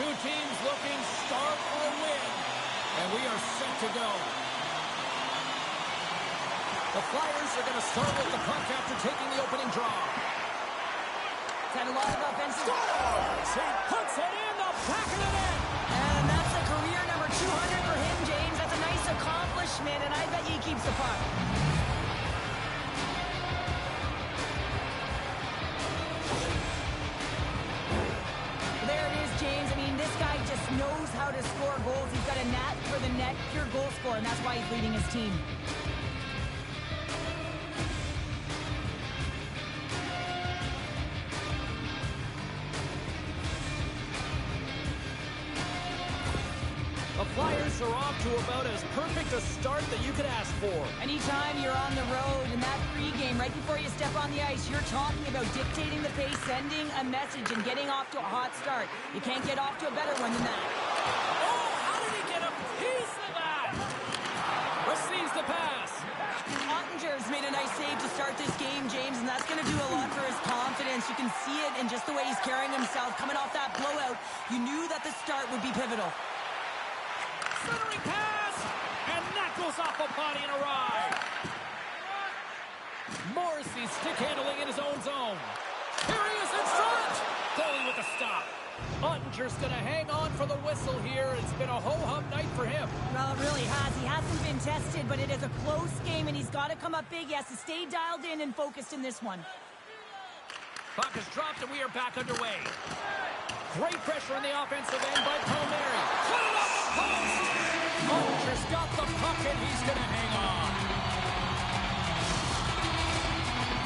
Two teams looking sharp for a win. And we are set to go. The Flyers are going to start with the puck after taking the opening draw. Had a lot of offensive. He puts it in the back of the net. And that's a career number 200 for him, James. That's a nice accomplishment, and I bet he keeps the puck. There it is, James. I mean, this guy just knows how to score goals. He's got a knack for the net, pure goal scorer, and that's why he's leading his team. The Flyers are off to about as perfect a start that you could ask for. Anytime you're on the road in that pregame, right before you step on the ice, you're talking about dictating the pace, sending a message, and getting off to a hot start. You can't get off to a better one than that. Oh, how did he get a piece of that? Receives the pass. Ottinger's made a nice save to start this game, James, and that's going to do a lot for his confidence. You can see it in just the way he's carrying himself. Coming off that blowout, you knew that the start would be pivotal. Centering pass, and that goes off a body and a ride. Morrissey stick handling in his own zone. Here he is in front. Goalie with a stop. Ottinger's going to hang on for the whistle here. It's been a ho-hum night for him. Well, it really has. He hasn't been tested, but it is a close game, and he's got to come up big. He has to stay dialed in and focused in this one. Puck is dropped, and we are back underway. Great pressure on the offensive end by Palmieri. Put it off the post! Ottinger's got the puck, and he's going to hang on.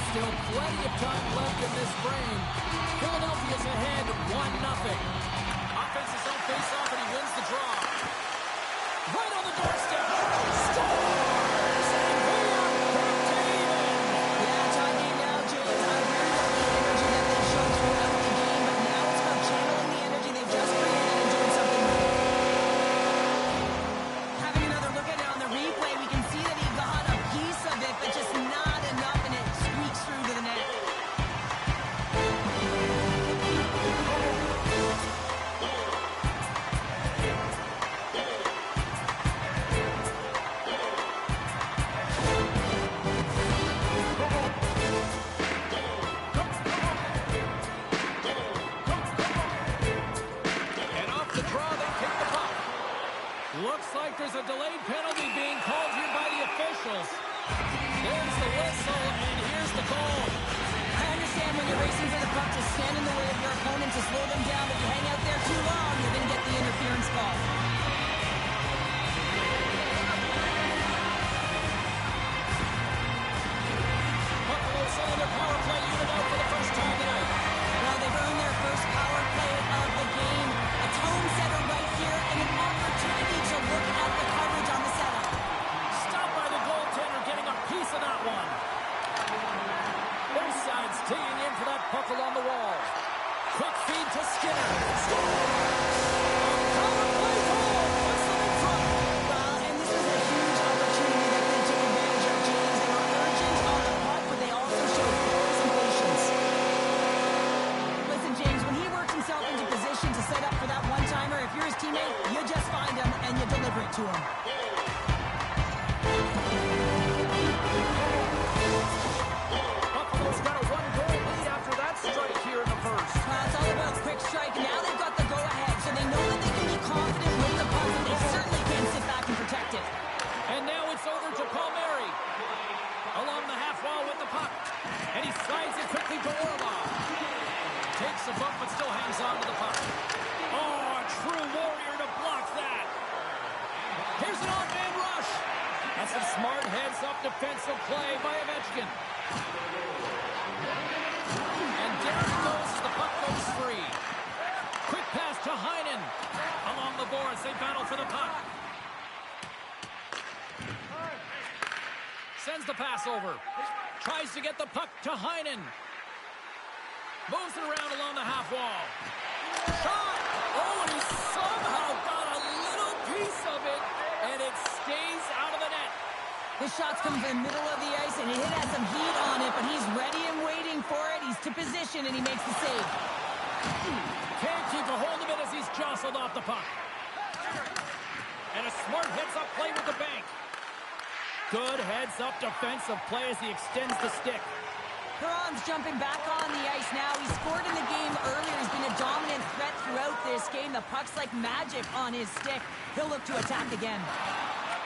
Still plenty of time left in this frame. Philadelphia's ahead 1-0. Offense's on face-off, and he wins the draw. Right on the doorstep. Scores! And we are back to even. Yeah, tie game now, James. I really love the energy that they showed throughout the game, but now it's about channeling the energy they've just created and doing something with it. Having another look at it on the replay, we can see that he got a piece of it, but just not enough, and it squeaks through to the net. And off the draw, they kick the puck. Looks like there's a delayed penalty being called here by the officials. There's the whistle, and here's the call. I understand when you're racing for the puck to stand in the way of your opponent to slow them down. If you hang out there too long, you're going to get the interference call. Buffalo sending their power play unit out for the first time tonight. Well, they've earned their first power play of the game. A tone setter right here and an opportunity to look at the coverage on the setup. Stopped by the goaltender, getting a piece of that one. Both sides digging in for that puck along the wall. Quick feed to Skinner. Power play goal. Puts them in front. Well, and this is a huge opportunity that they took advantage of, James. They were urgent on the puck, but they also showed poise and patience. Listen, James, when he works himself into position to set up for that one-timer, if you're his teammate, you just find him and you deliver it to him. Buffalo's got a one-goal lead after that strike here in the first. It's all about quick strike. Now they've got the go-ahead, so they know that they can be confident with the puck, but they certainly can't sit back and protect it. And now it's over to Palmieri. Along the half wall with the puck. And he slides it quickly to Orlov. Takes the bump, but still hangs on to the puck. Oh, a true warrior to block that. Here's an on-man rush. That's a smart heads-up defensive play by Ovechkin. And down it goes as the puck goes free. Quick pass to Heinen. Along the boards, they battle for the puck. Sends the pass over. Tries to get the puck to Heinen. Moves it around along the half wall. Shot! Oh, and he somehow got a little piece of it, and it stays out of the net. The shot's come from the middle of the ice, and it has some heat on it, but he's ready and waiting for it. He's to position, and he makes the save. Can't keep a hold of it as he's jostled off the puck. And a smart heads-up play with the bank. Good heads-up defensive play as he extends the stick. Perron's jumping back on the ice now. He scored in the game earlier. He's been a dominant threat throughout this game. The puck's like magic on his stick. He'll look to attack again.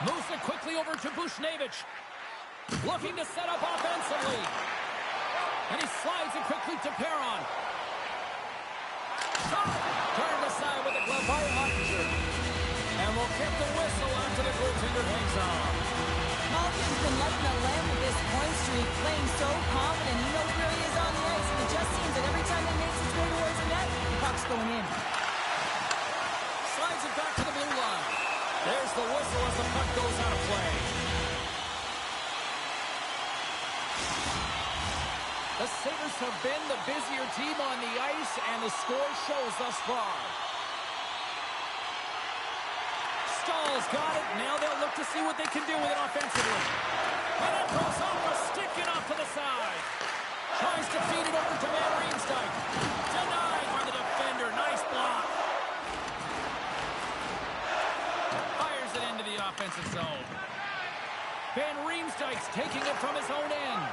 Moves it quickly over to Bushnevich. Looking to set up offensively. And he slides it quickly to Perron. Turned aside with a glove by Ottinger. And we'll get the whistle after the goaltender hangs on. Malkin's been lighting a lamp with this point streak, playing so confident. He knows where he is on the ice, and it just seems that every time he makes his way towards the net, the puck's going in. Slides it back to the blue line. There's the whistle as the puck goes out of play. The Sabres have been the busier team on the ice, and the score shows thus far. Stahl's got it. Now they'll look to see what they can do with it offensively. And it goes off a stick and off to the side. Tries to feed it over to Van Riemsdyk. Denied by the defender. Nice block. Fires it into the offensive zone. Van Riemsdyk's taking it from his own end.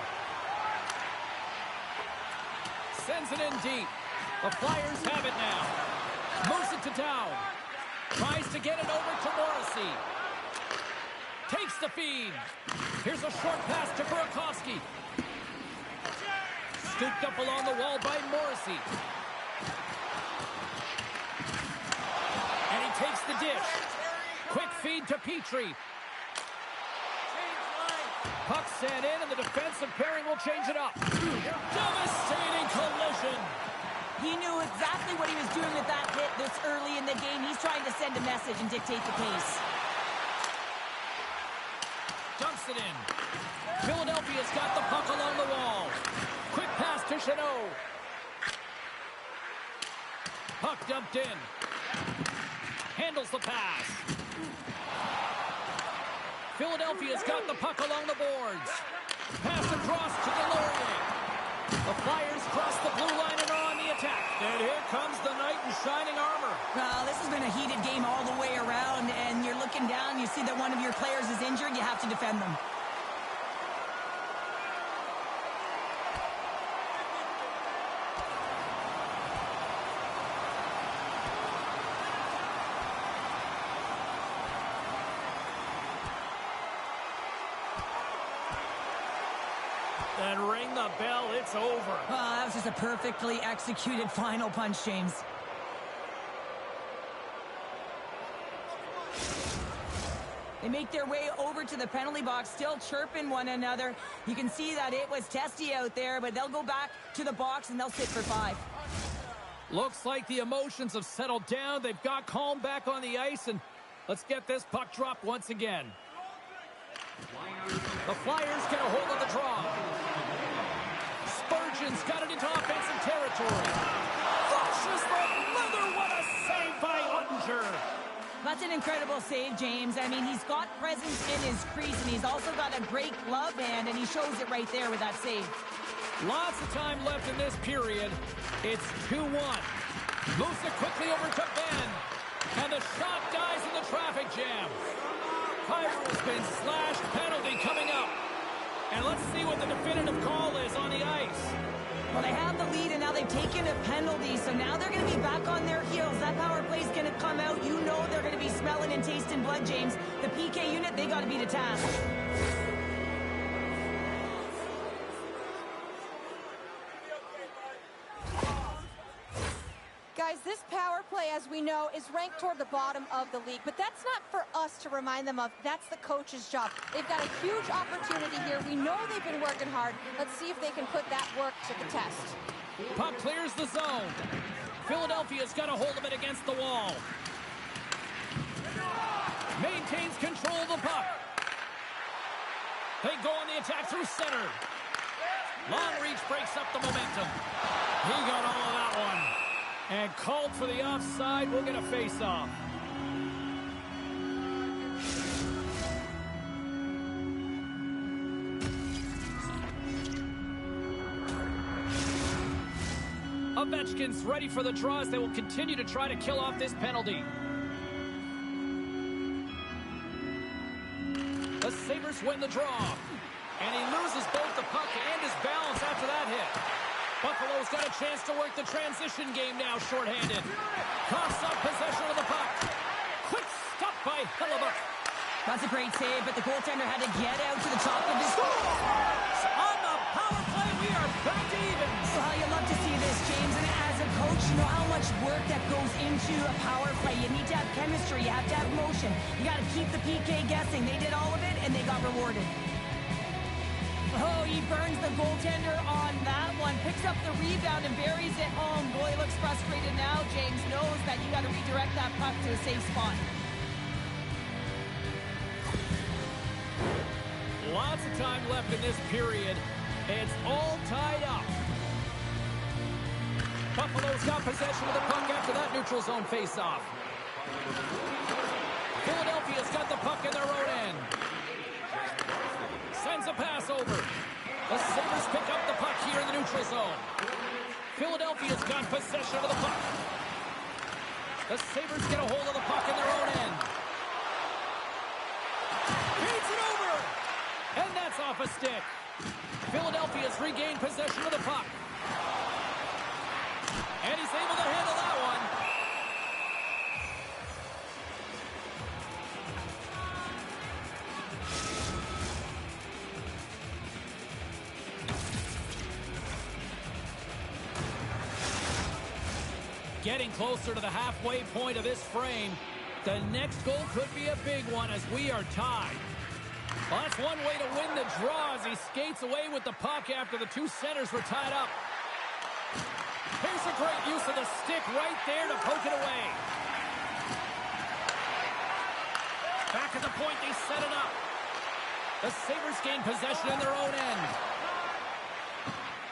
Sends it in deep. The Flyers have it now. Moves it to Dow. Tries to get it over to Morrissey. Takes the feed. Here's a short pass to Burakovsky. Scooped up along the wall by Morrissey. And he takes the dish. Quick feed to Petrie. Puck sent in, and the defensive pairing will change it up. Devastating collision. He knew exactly what he was doing with that hit this early in the game. He's trying to send a message and dictate the pace. Dumps it in. Philadelphia's got the puck along the wall. Quick pass to Chanot. Puck dumped in. Handles the pass. Philadelphia's got the puck along the boards. Pass across to Delorier. The Flyers cross the blue line and are on the attack. And here comes the knight in shining armor. Well, this has been a heated game all the way around, and you're looking down, you see that one of your players is injured, you have to defend them. And ring the bell, it's over. Oh, that was just a perfectly executed final punch, James. They make their way over to the penalty box, still chirping one another. You can see that it was testy out there, but they'll go back to the box and they'll sit for 5. Looks like the emotions have settled down. They've got calm back on the ice, and let's get this puck dropped once again. The Flyers get a hold of the draw. Spurgeon's got it into offensive territory. Flushes the leather. What a save by Ottinger. That's an incredible save, James. I mean, he's got presence in his crease, and he's also got a great glove hand, and he shows it right there with that save. Lots of time left in this period. It's 2-1. Moves it quickly over to Ben. And the shot dies in the traffic jam. Kyrou's been slashed. Penalty coming up. And let's see what the definitive call is on the ice. Well, they have the lead, and now they've taken a penalty, so now they're going to be back on their heels. That power play is going to come out. You know they're going to be smelling and tasting blood, James. The PK unit, they got to be the task. Guys, this power play, as we know, is ranked toward the bottom of the league. But that's not for us to remind them of. That's the coach's job. They've got a huge opportunity here. We know they've been working hard. Let's see if they can put that work to the test. Puck clears the zone. Philadelphia's got a hold of it against the wall. Maintains control of the puck. They go on the attack through center. Long reach breaks up the momentum. He got all of that one. And called for the offside. We'll get a face-off. A Ovechkin's ready for the draw as they will continue to try to kill off this penalty. The Sabres win the draw. And he loses both the puck and his balance after that hit. Buffalo's got a chance to work the transition game now, shorthanded. Coughs up possession of the puck. Quick stop by Hellebuyck. That's a great save, but the goaltender had to get out to the top of his... On the power play, we are back to even. Well, you love to see this, James, and as a coach, you know how much work that goes into a power play. You need to have chemistry, you have to have motion. You got to keep the PK guessing. They did all of it, and they got rewarded. Oh, he burns the goaltender on that one. Picks up the rebound and buries it home. Goalie looks frustrated now. James knows that you got to redirect that puck to a safe spot. Lots of time left in this period. It's all tied up. Buffalo's got possession of the puck after that neutral zone faceoff. Philadelphia's got the puck in their own end. Sends a pass over. The Sabres pick up the puck here in the neutral zone. Philadelphia's got possession of the puck. The Sabres get a hold of the puck in their own end. Feeds it over. And that's off a stick. Philadelphia's regained possession of the puck. And he's able to handle that one. Getting closer to the halfway point of this frame. The next goal could be a big one as we are tied. Well, that's one way to win the draw as he skates away with the puck after the two centers were tied up. Here's a great use of the stick right there to poke it away. Back at the point, they set it up. The Sabres gain possession in their own end.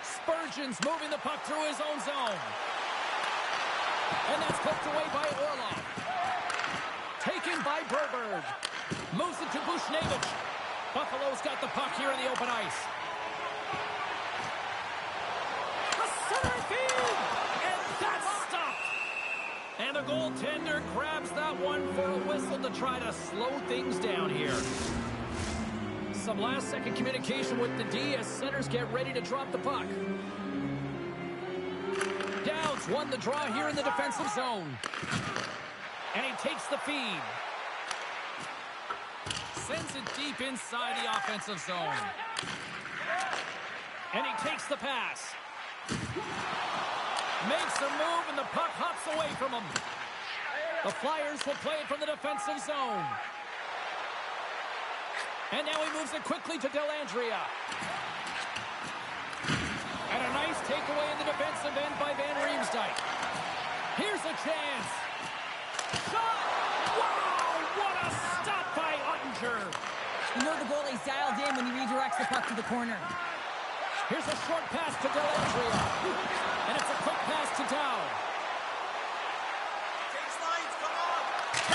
Spurgeon's moving the puck through his own zone. And that's poked away by Orlov. Taken by Berberg. Moves it to Bushnevich. Buffalo's got the puck here in the open ice. A center feed! And that's stopped! And the goaltender grabs that one for a whistle to try to slow things down here. Some last-second communication with the D as centers get ready to drop the puck. Dowds won the draw here in the defensive zone. And he takes the feed. Sends it deep inside the offensive zone. And he takes the pass. Makes a move and the puck hops away from him. The Flyers will play it from the defensive zone. And now he moves it quickly to Dellandrea. And a nice takeaway in the defensive end by Van Riemsdyk. Here's a chance. Shot! Wow! What a stop by Ottinger. You know the goalie's dialed in when he redirects the puck to the corner. Here's a short pass to Dellandrea. And it's a quick pass to Dow. Takes lines, come on!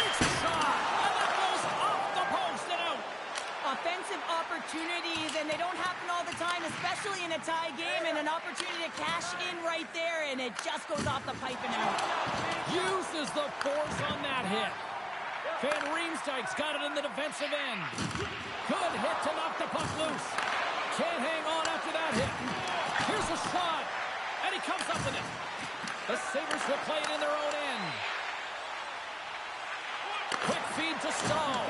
Takes a shot! And that goes off the post and out. Offensive opportunities, and they don't happen all the time, especially in a tie game, and an opportunity to cash in right there, and it just goes off the pipe and out. Uses the force on that hit. Van Riemsdyk's got it in the defensive end. Good hit to knock the puck loose. Can't hang on after that hit. Here's a shot, and he comes up with it. The Sabres will play it in their own end. Quick feed to Stahl.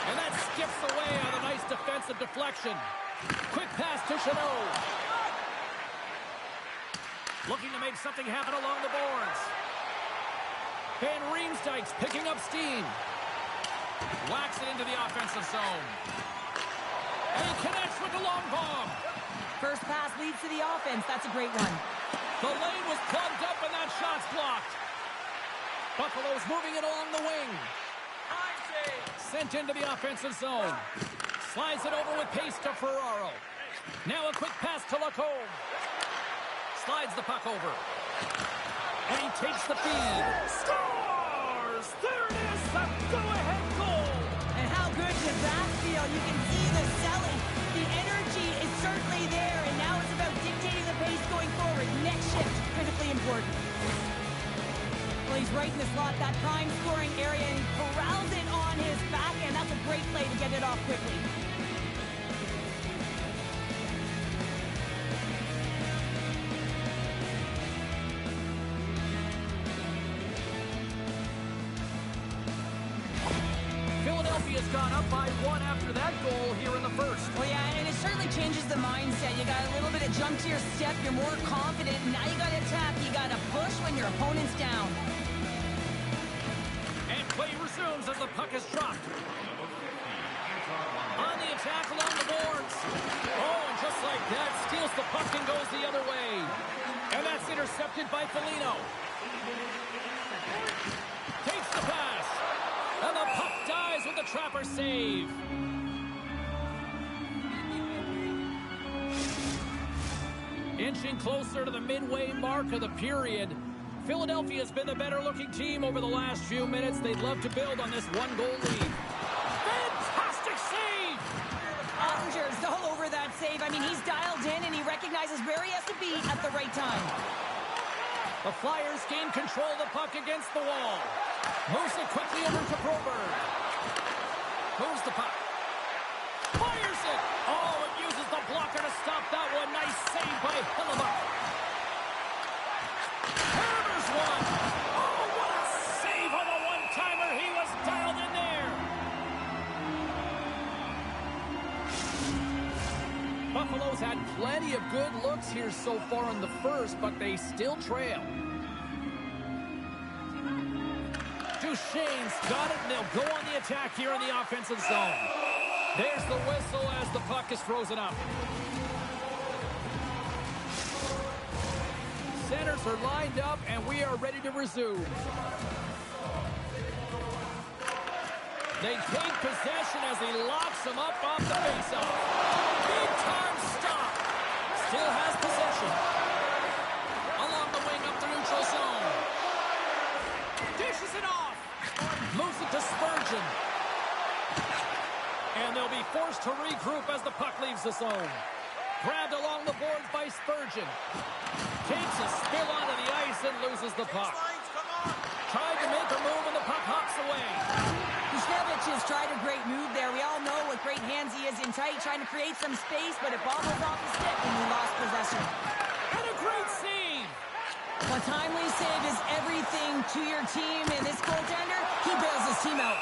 And that skips away on a nice defensive deflection. Quick pass to Chanot. Looking to make something happen along the boards. Van Riemsdyk's picking up steam. Whacks it into the offensive zone. And he connects with the long bomb. First pass leads to the offense. That's a great one. The lane was plugged up and that shot's blocked. Buffalo's moving it along the wing. Sent into the offensive zone. Slides it over with pace to Ferraro. Now a quick pass to Lacombe. Slides the puck over. And he takes the feed. Scores! There it is, the go-ahead goal! And how good does that feel? You can see the selling. The energy is certainly there, and now it's about dictating the the pace going forward. Next shift, critically important. Well, he's right in the slot, that prime scoring area, and he corrals it on his backhand. That's a great play to get it off quickly. Philadelphia's gone up by 1 after that goal here in the first. Well, yeah, and it certainly changes the mindset. You got a little bit of jump to your step. You're more confident. And now you got to attack. You got to push when your opponent's down. And play resumes as the puck is dropped. On the attack along the boards. Oh, and just like that, steals the puck and goes the other way. And that's intercepted by Foligno. Takes the pass. And the puck dies with the trapper save. Inching closer to the midway mark of the period. Philadelphia's been the better-looking team over the last few minutes. They'd love to build on this one-goal lead. Fantastic save! Ottinger's all over that save. I mean, he's dialed in, and he recognizes where he has to be at the right time. The Flyers gain control of the puck against the wall. Moves it quickly over to Broberg. Moves the puck. Fires it! Oh, it uses the blocker to stop that one. Nice save by Hellebuck. Hammers one! Oh, what a save on the one-timer! He was dialed in there! Buffalo's had plenty of good looks here so far in the first, but they still trail. Duchesne's got it, and they'll go on the attack here in the offensive zone. There's the whistle as the puck is frozen up. Centers are lined up, and we are ready to resume. They take possession as he locks them up off the faceoff. Big time stop. Still has possession. Along the wing up the neutral zone. Dishes it off. Moves it to Spurgeon. And they'll be forced to regroup as the puck leaves the zone. Grabbed along the boards by Spurgeon. Takes a spill onto the ice and loses the puck. Tried to make a move and the puck hops away. Duchesne has tried a great move there. We all know what great hands he is in tight, trying to create some space, but it bobbles off the stick and he lost possession. And a great save. A timely save is everything to your team, and this goaltender, he bails his team out.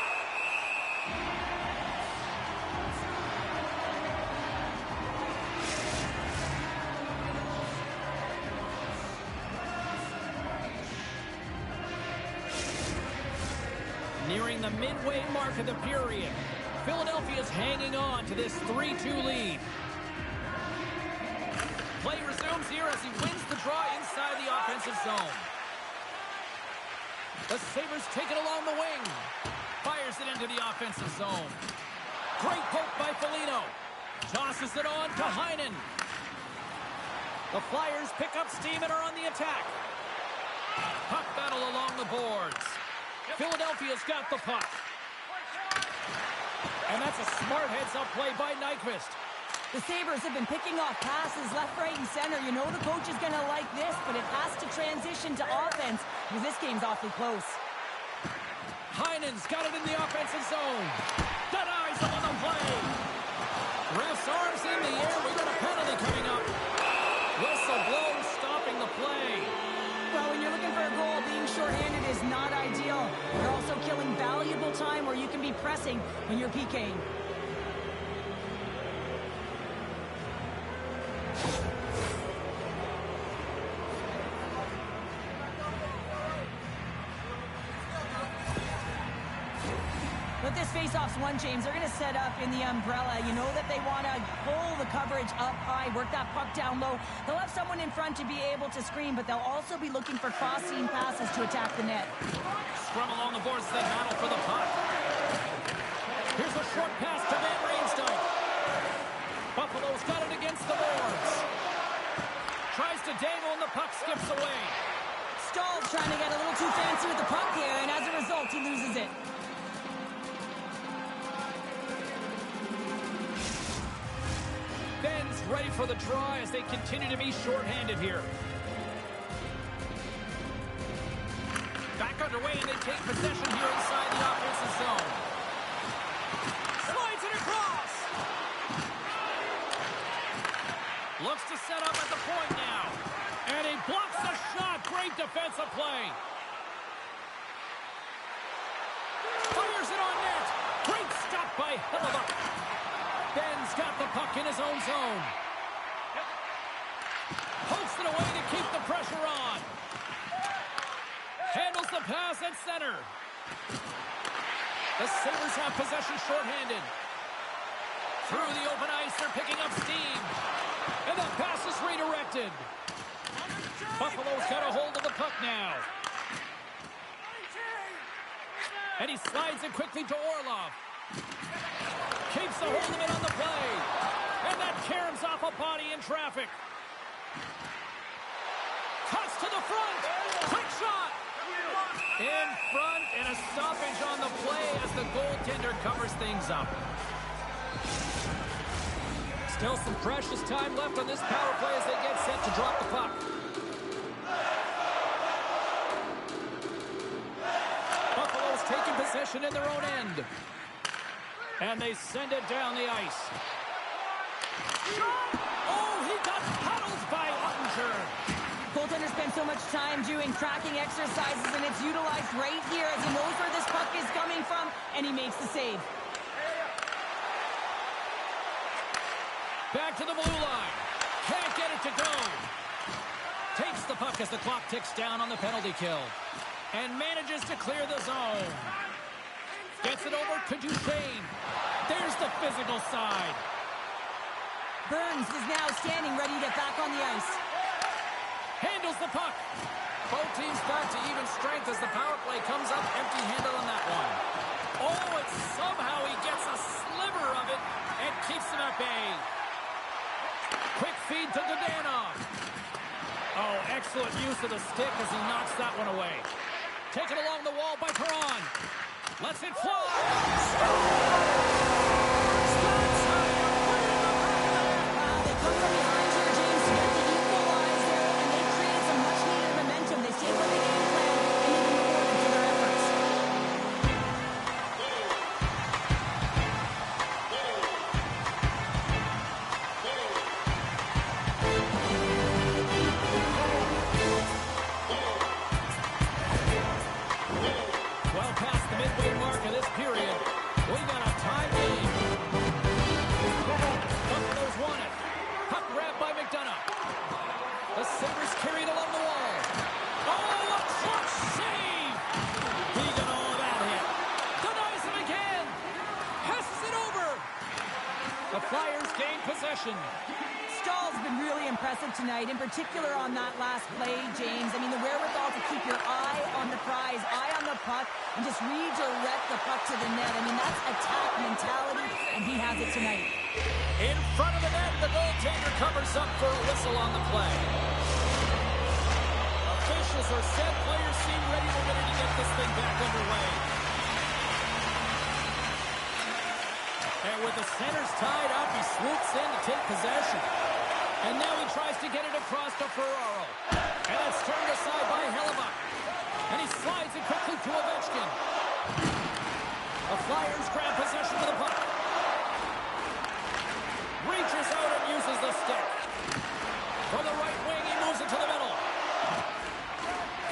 Nearing the midway mark of the period. Philadelphia's hanging on to this 3-2 lead. Play resumes here as he wins the draw inside the offensive zone. The Sabres take it along the wing. Fires it into the offensive zone. Great poke by Foligno. Tosses it on to Heinen. The Flyers pick up steam and are on the attack. Puck battle along the boards. Philadelphia's got the puck. And that's a smart heads-up play by Nyquist. The Sabres have been picking off passes left, right, and center. You know the coach is going to like this, but it has to transition to offense because this game's awfully close. Heinen's got it in the offensive zone. Denies him on the play. Ref's arms in the air. We got a penalty coming up. Whistle blows, stopping the play. Well, when you're looking for a goal, being shorthanded is not ideal. You're also killing valuable time where you can be pressing when you're PKing. But this face-off's won, James. They're going to set up in the umbrella. You know that they want to pull the coverage up high, work that puck down low. They'll have someone in front to be able to screen, but they'll also be looking for cross-seam passes to attack the net. Scrum along the boards, they battle for the puck. Here's a short pass to Van Riemsdyk. Buffalo's got it against the boards. Tries to dangle and the puck skips away. Stahl's trying to get a little too fancy with the puck here, and as a result, he loses it. Ben's ready for the draw as they continue to be shorthanded here. Back underway, and they take possession here inside the offensive zone. Slides it across. Looks to set up at the point now. And he blocks the shot. Great defensive play. Fires it on net. Great stop by Hellebuyck. Ben's got the puck in his own zone. Pokes it away to keep the pressure on. Handles the pass at center. The Sabres have possession shorthanded. Through the open ice, they're picking up steam. And that pass is redirected. Buffalo's got a hold of the puck now. And he slides it quickly to Orlov. Keeps the hold of it on the play. And that caroms off a body in traffic. Cuts to the front. Quick shot. In front, and a stoppage on the play as the goaltender covers things up. Still some precious time left on this power play as they get set to drop the puck. Buffalo's taking possession in their own end. And they send it down the ice. Oh, he got paddled by Ottinger. Goaltender spends so much time doing tracking exercises, and it's utilized right here as he knows where this puck is coming from, and he makes the save. Back to the blue line. Can't get it to go. Takes the puck as the clock ticks down on the penalty kill. And manages to clear the zone. Gets it over to Duchesne. There's the physical side. Burns is now standing ready to get back on the ice. Handles the puck. Both teams back to even strength as the power play comes up empty-handed on that one. Oh, and somehow he gets a sliver of it and keeps him at bay. Quick feed to Dadonov. Oh, excellent use of the stick as he knocks that one away. Taken along the wall by Perron. Lets it fly. They come from behind here, James, to get the equalizer, and they created some much-needed momentum. They stayed with the game plan, and they've been rewarded for their efforts. Well past the midway mark of this period, we got a tie game. Buffalo's won it. Puck grabbed by McDonough. The Sabres carried along the wall. Oh, a clutch save! He got all of that hit. Denies him again. Passes it over. The Flyers gain possession. Stahl's been really impressive tonight, in particular on that last play, James. I mean, the wherewithal to keep your eye on the prize, eye on the puck, and just redirect the puck to the net. I mean, that's attack mentality, and he has it tonight. In front of the net, the goaltender covers up for a whistle on the play. Officials are set. Players seem ready to get this thing back underway. And with the centers tied up, he swoops in to take possession. And now he tries to get it across to Ferraro. And it's turned aside by Hellebuyck. And he slides it quickly to Ovechkin. The Flyers grab possession of the puck. Reaches out and uses the stick. From the right wing, he moves it to the middle.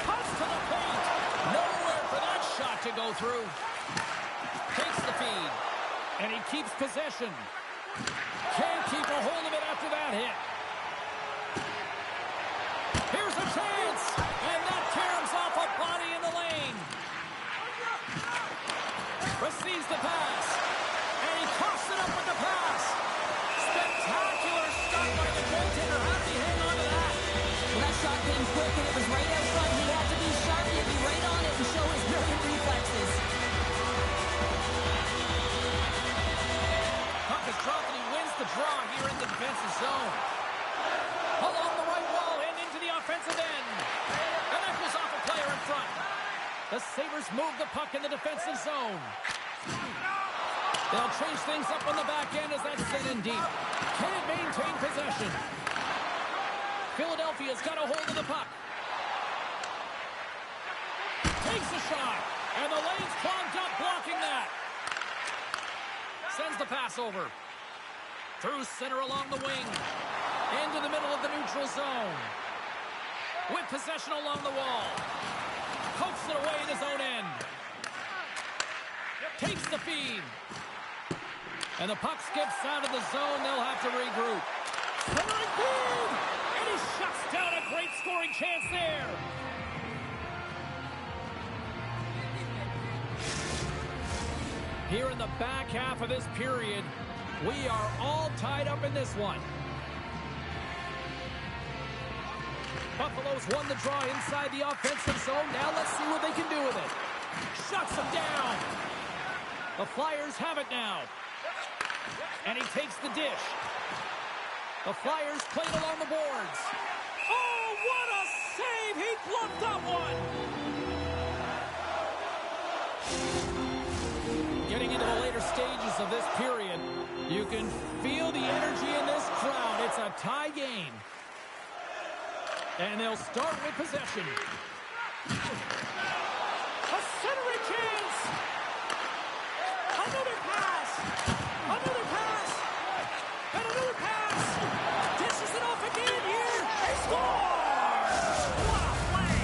Cuts to the paint. Nowhere for that shot to go through. Takes the feed. And he keeps possession. Can't keep a hold of it after that hit. Here's a chance. And that caroms off a body in the lane. Receives the pass. And he coughs it up with the pass. Spectacular stop by the goaltender. How did he hang on to that? Well, that shot came quick, and it was right out front. He had to be sharp. He had to be right on it and show his brilliant reflexes. Puck is dropped, and he wins the draw here in the defensive zone. Along the right wall and into the offensive end. And that goes off a player in front. The Sabres move the puck in the defensive zone. They'll change things up on the back end as that's sent in deep. Can't maintain possession. Philadelphia's got a hold of the puck. Takes a shot. And the lane's clogged up, blocking that. Sends the pass over. Through center along the wing. Into the middle of the neutral zone. With possession along the wall. Pokes it away in his own end. Takes the feed. And the puck skips out of the zone. They'll have to regroup. Centering feed! And he shuts down a great scoring chance there. Here in the back half of this period, we are all tied up in this one. Buffalo's won the draw inside the offensive zone. Now let's see what they can do with it. Shuts him down. The Flyers have it now. And he takes the dish. The Flyers play it along the boards. Oh, what a save! He bluffed that one! Getting into the later stages of this period, you can feel the energy in this crowd. It's a tie game. And they'll start with possession. A centering chance! Another pass! Another pass! And another pass! Dishes it off again here! He scores! What a play!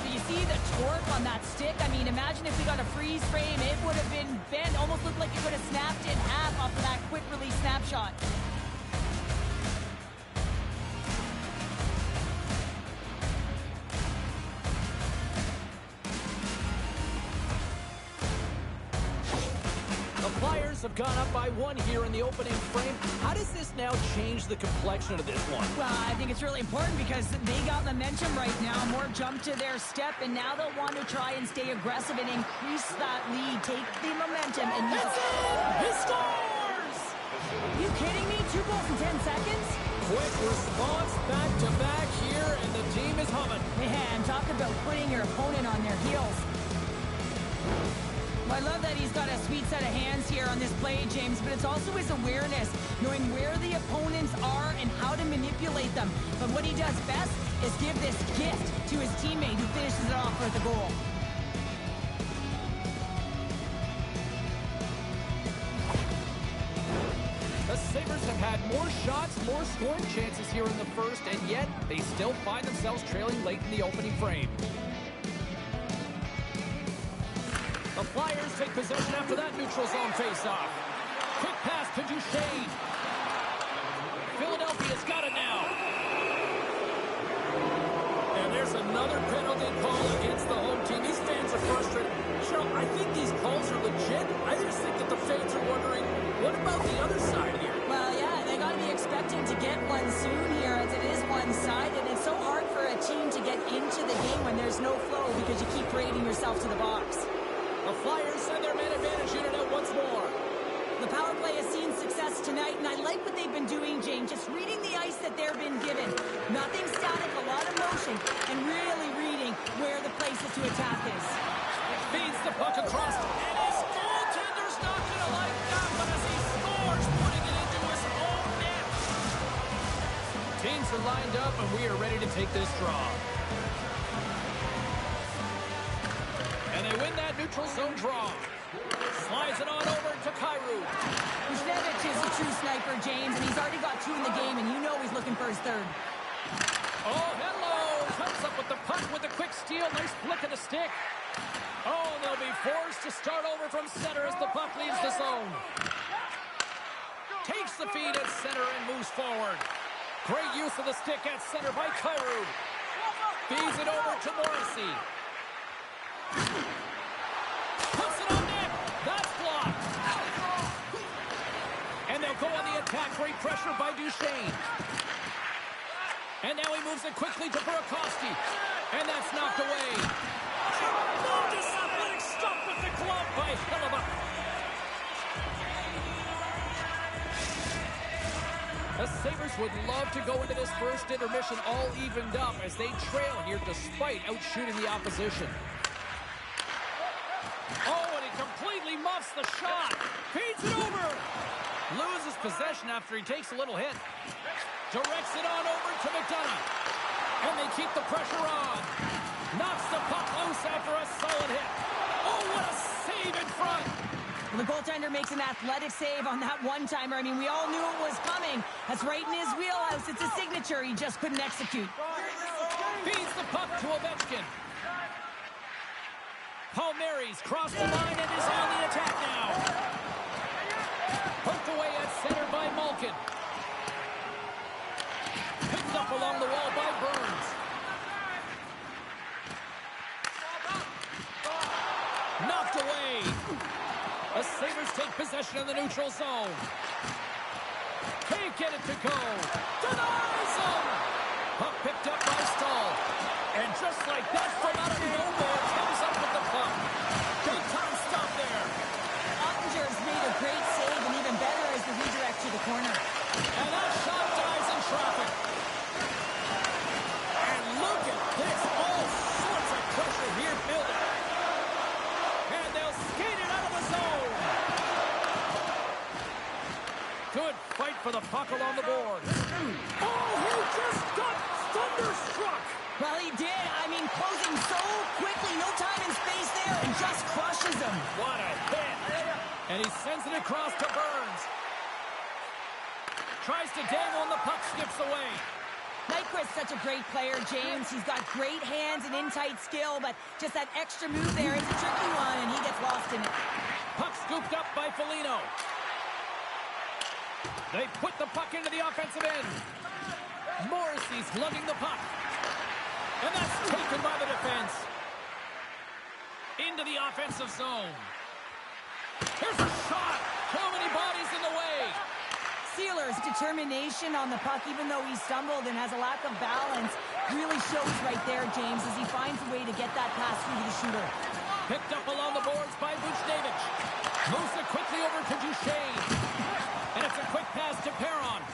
Do you see the torque on that stick? I mean, imagine if we got a freeze frame. It would have been bent. Almost looked like it would have snapped in half off of that quick release snapshot. Have gone up by one here in the opening frame. How does this now change the complexion of this one? Well, I think it's really important because they got momentum right now. More jump to their step, and now they'll want to try and stay aggressive and increase that lead. Take the momentum and use it. He scores! Are you kidding me? 2 goals in 10 seconds? Quick response back-to-back here, and the team is humming. Man, talk about putting your opponent on their heels. I love that he's got a sweet set of hands here on this play, James, but it's also his awareness, knowing where the opponents are and how to manipulate them. But what he does best is give this gift to his teammate who finishes it off with a goal. The Sabres have had more shots, more scoring chances here in the first, and yet they still find themselves trailing late in the opening frame. The Flyers take possession after that neutral zone faceoff. Quick pass to Duchesne. Philadelphia's got it now. And there's another penalty call against the home team. These fans are frustrated. Cheryl, I think these calls are legit. I just think that the fans are wondering, what about the other side here? Well, yeah, they got to be expecting to get one soon here as it is one-sided. It's so hard for a team to get into the game when there's no flow because you keep parading yourself to the box. The Flyers send their man advantage unit out once more. The power play has seen success tonight, and I like what they've been doing, Jane. Just reading the ice that they've been given. Nothing static, a lot of motion, and really reading where the places to attack is. Feeds the puck across, and his goaltender's not going to like that, but as he scores, putting it into his own net. Teams are lined up, and we are ready to take this draw. And they win that neutral zone draw. Slides it on over to Kyrou. Buchnevich is a true sniper, James, and he's already got 2 in the game, and you know he's looking for his third. Oh, hello! Comes up with the puck with a quick steal. Nice flick of the stick. Oh, they'll be forced to start over from center as the puck leaves the zone. Takes the feed at center and moves forward. Great use of the stick at center by Kyrou. Feeds it over to Morrissey. Puts it on net. That's blocked. And they'll go on the attack. Great pressure by Duchesne. And now he moves it quickly to Burakovsky. And that's knocked away. Tremendous athletic stop with the glove by Hellebuck. The Sabres would love to go into this first intermission all evened up as they trail here despite outshooting the opposition. Oh, and he completely muffs the shot. Feeds it over. Loses possession after he takes a little hit. Directs it on over to McDonough. And they keep the pressure on. Knocks the puck loose after a solid hit. Oh, what a save in front. Well, the goaltender makes an athletic save on that one-timer. I mean, we all knew it was coming. That's right in his wheelhouse. It's a signature. He just couldn't execute. Feeds the puck to Ovechkin. Palmieri's crossed the line and is on the attack now. Poked away at center by Malkin. Picked up along the wall by Burns. Knocked away. The Sabres take possession in the neutral zone. Can't get it to go. Denies him. Puck picked up by Stahl. And just like that, from out of nowhere, comes up with the puck. Big time stop there. Ottinger's made a great save, and even better is the redirect to the corner. And that shot dies in traffic. And look at this. All sorts of pressure here building. And they'll skate it out of the zone. Good fight for the puck along the board. Oh, he just got thunderstruck. Well, he did. I mean, closing so quickly, no time and space there, and just crushes him. What a hit. And he sends it across to Burns. Tries to dangle, and the puck skips away. Nyquist's such a great player, James. He's got great hands and in-tight skill, but just that extra move there is a tricky one, and he gets lost in it. Puck scooped up by Foligno. They put the puck into the offensive end. Morrissey's lugging the puck. And that's taken by the defense. Into the offensive zone. Here's a shot. How many bodies in the way? Sealer's determination on the puck, even though he stumbled and has a lack of balance, really shows right there, James, as he finds a way to get that pass through to the shooter. Picked up along the boards by Buchnevich. Moves it quickly over to Duchesne. And it's a quick pass to Perron.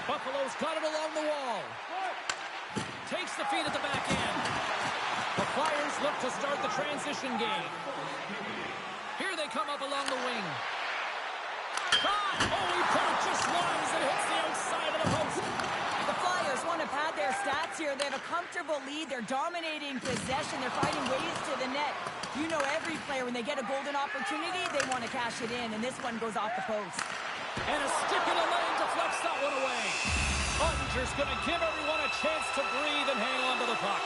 Buffalo's got it along the wall. Takes the feed at the back end. The Flyers look to start the transition game. Here they come up along the wing. Shot! Oh, he put it just wide as it hits the outside of the post. The Flyers want to pad their stats here. They have a comfortable lead. They're dominating possession. They're finding ways to the net. You know every player, when they get a golden opportunity, they want to cash it in, and this one goes off the post. And a stick in the lane deflects that one away. Ottinger's going to give everyone a chance to breathe and hang on to the puck.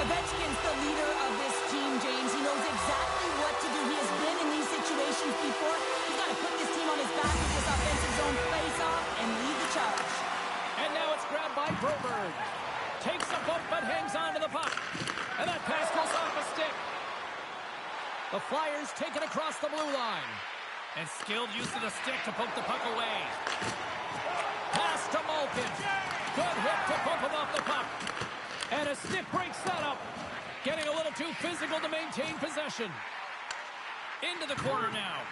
Ovechkin's the leader of this team, James. He knows exactly what to do. He has been in these situations before. He's got to put this team on his back with this offensive zone face-off and lead the charge. And now it's grabbed by Broberg. Takes a bump but hangs on to the puck. And that pass goes off a stick. The Flyers take it across the blue line. And skilled use of the stick to poke the puck away. Pass to Malkin. Good hit to bump him off the puck. And a stick breaks that up. Getting a little too physical to maintain possession. Into the corner now.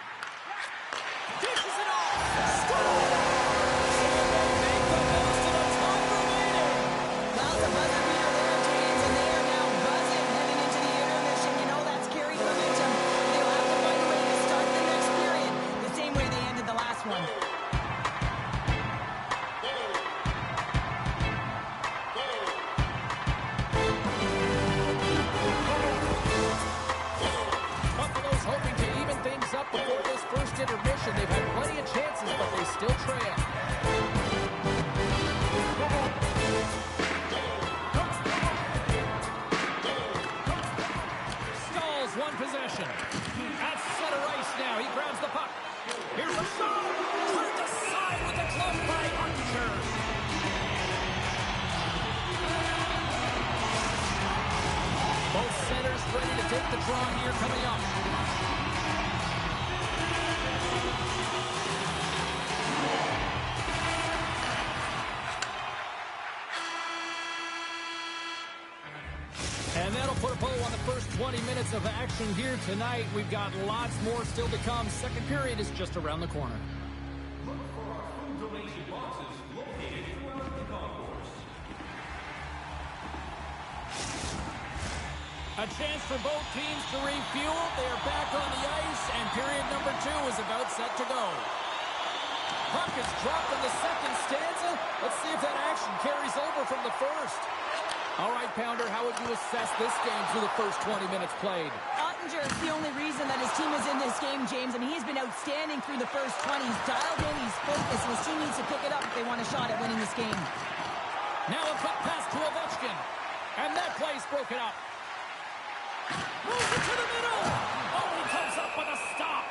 Dishes it off. Scores! Make the most of the time remaining. Well, it's a buzzer beater there, James, and they are now buzzing heading into the intermission. You know that's carried momentum. They'll have to find a way to start the next period the same way they ended the last one. Buffalo's hoping to even things up before this first intermission. They've had plenty of chances, but they still trail. Stalls one possession. At center ice now. He grabs the puck. Here's a shot. Turned aside with the glove by Ottinger. Both centers ready to take the draw here coming up. And that'll put a bow on the first 20 minutes of action here tonight. We've got lots more still to come. Second period is just around the corner. Look for our food donation boxes located throughout the concourse. A chance for both teams to refuel. They are back on the ice, and period number 2 is about set to go. Puck is dropped in the second stanza. Let's see if that action carries over from the first. All right, Pounder, how would you assess this game through the first 20 minutes played? Ottinger is the only reason that his team is in this game, James. I mean, he's been outstanding through the first 20. He's dialed in, he's focused, and his team needs to pick it up if they want a shot at winning this game. Now a quick pass to Ovechkin, and that play's broken up. Moves it to the middle. Oh, he comes up with a stop.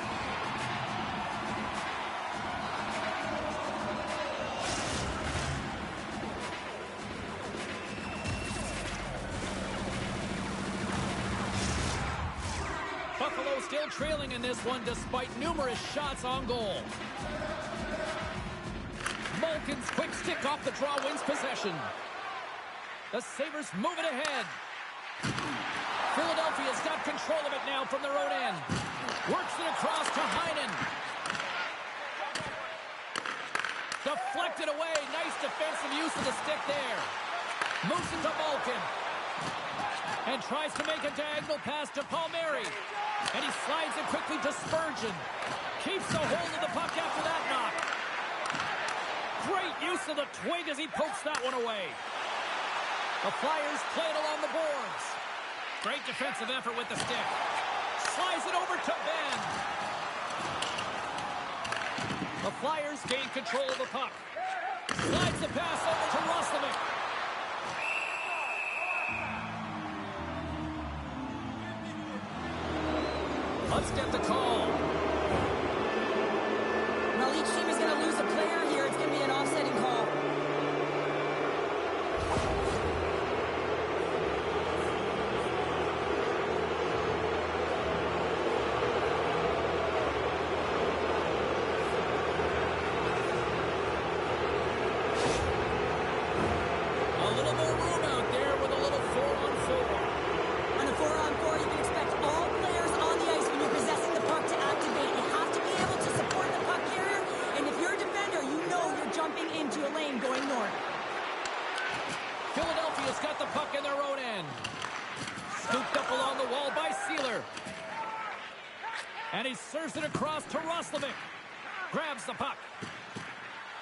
Buffalo still trailing in this one despite numerous shots on goal. Malkin's quick stick off the draw wins possession. The Sabres move it ahead. Philadelphia's got control of it now from their own end. Works it across to Heinen. Deflected away. Nice defensive use of the stick there. Moves it to Malkin. And tries to make a diagonal pass to Palmieri. And he slides it quickly to Spurgeon. Keeps a hold of the puck after that knock. Great use of the twig as he pokes that one away. The Flyers play it along the boards. Great defensive effort with the stick. Slides it over to Ben. The Flyers gain control of the puck. Slides the pass over to Roslovic. Let's get the call. Well, each team is going to lose a player here. It's going to be an offsetting call. Philadelphia's got the puck in their own end. Scooped up along the wall by Sealer. And he serves it across to Roslovic. Grabs the puck.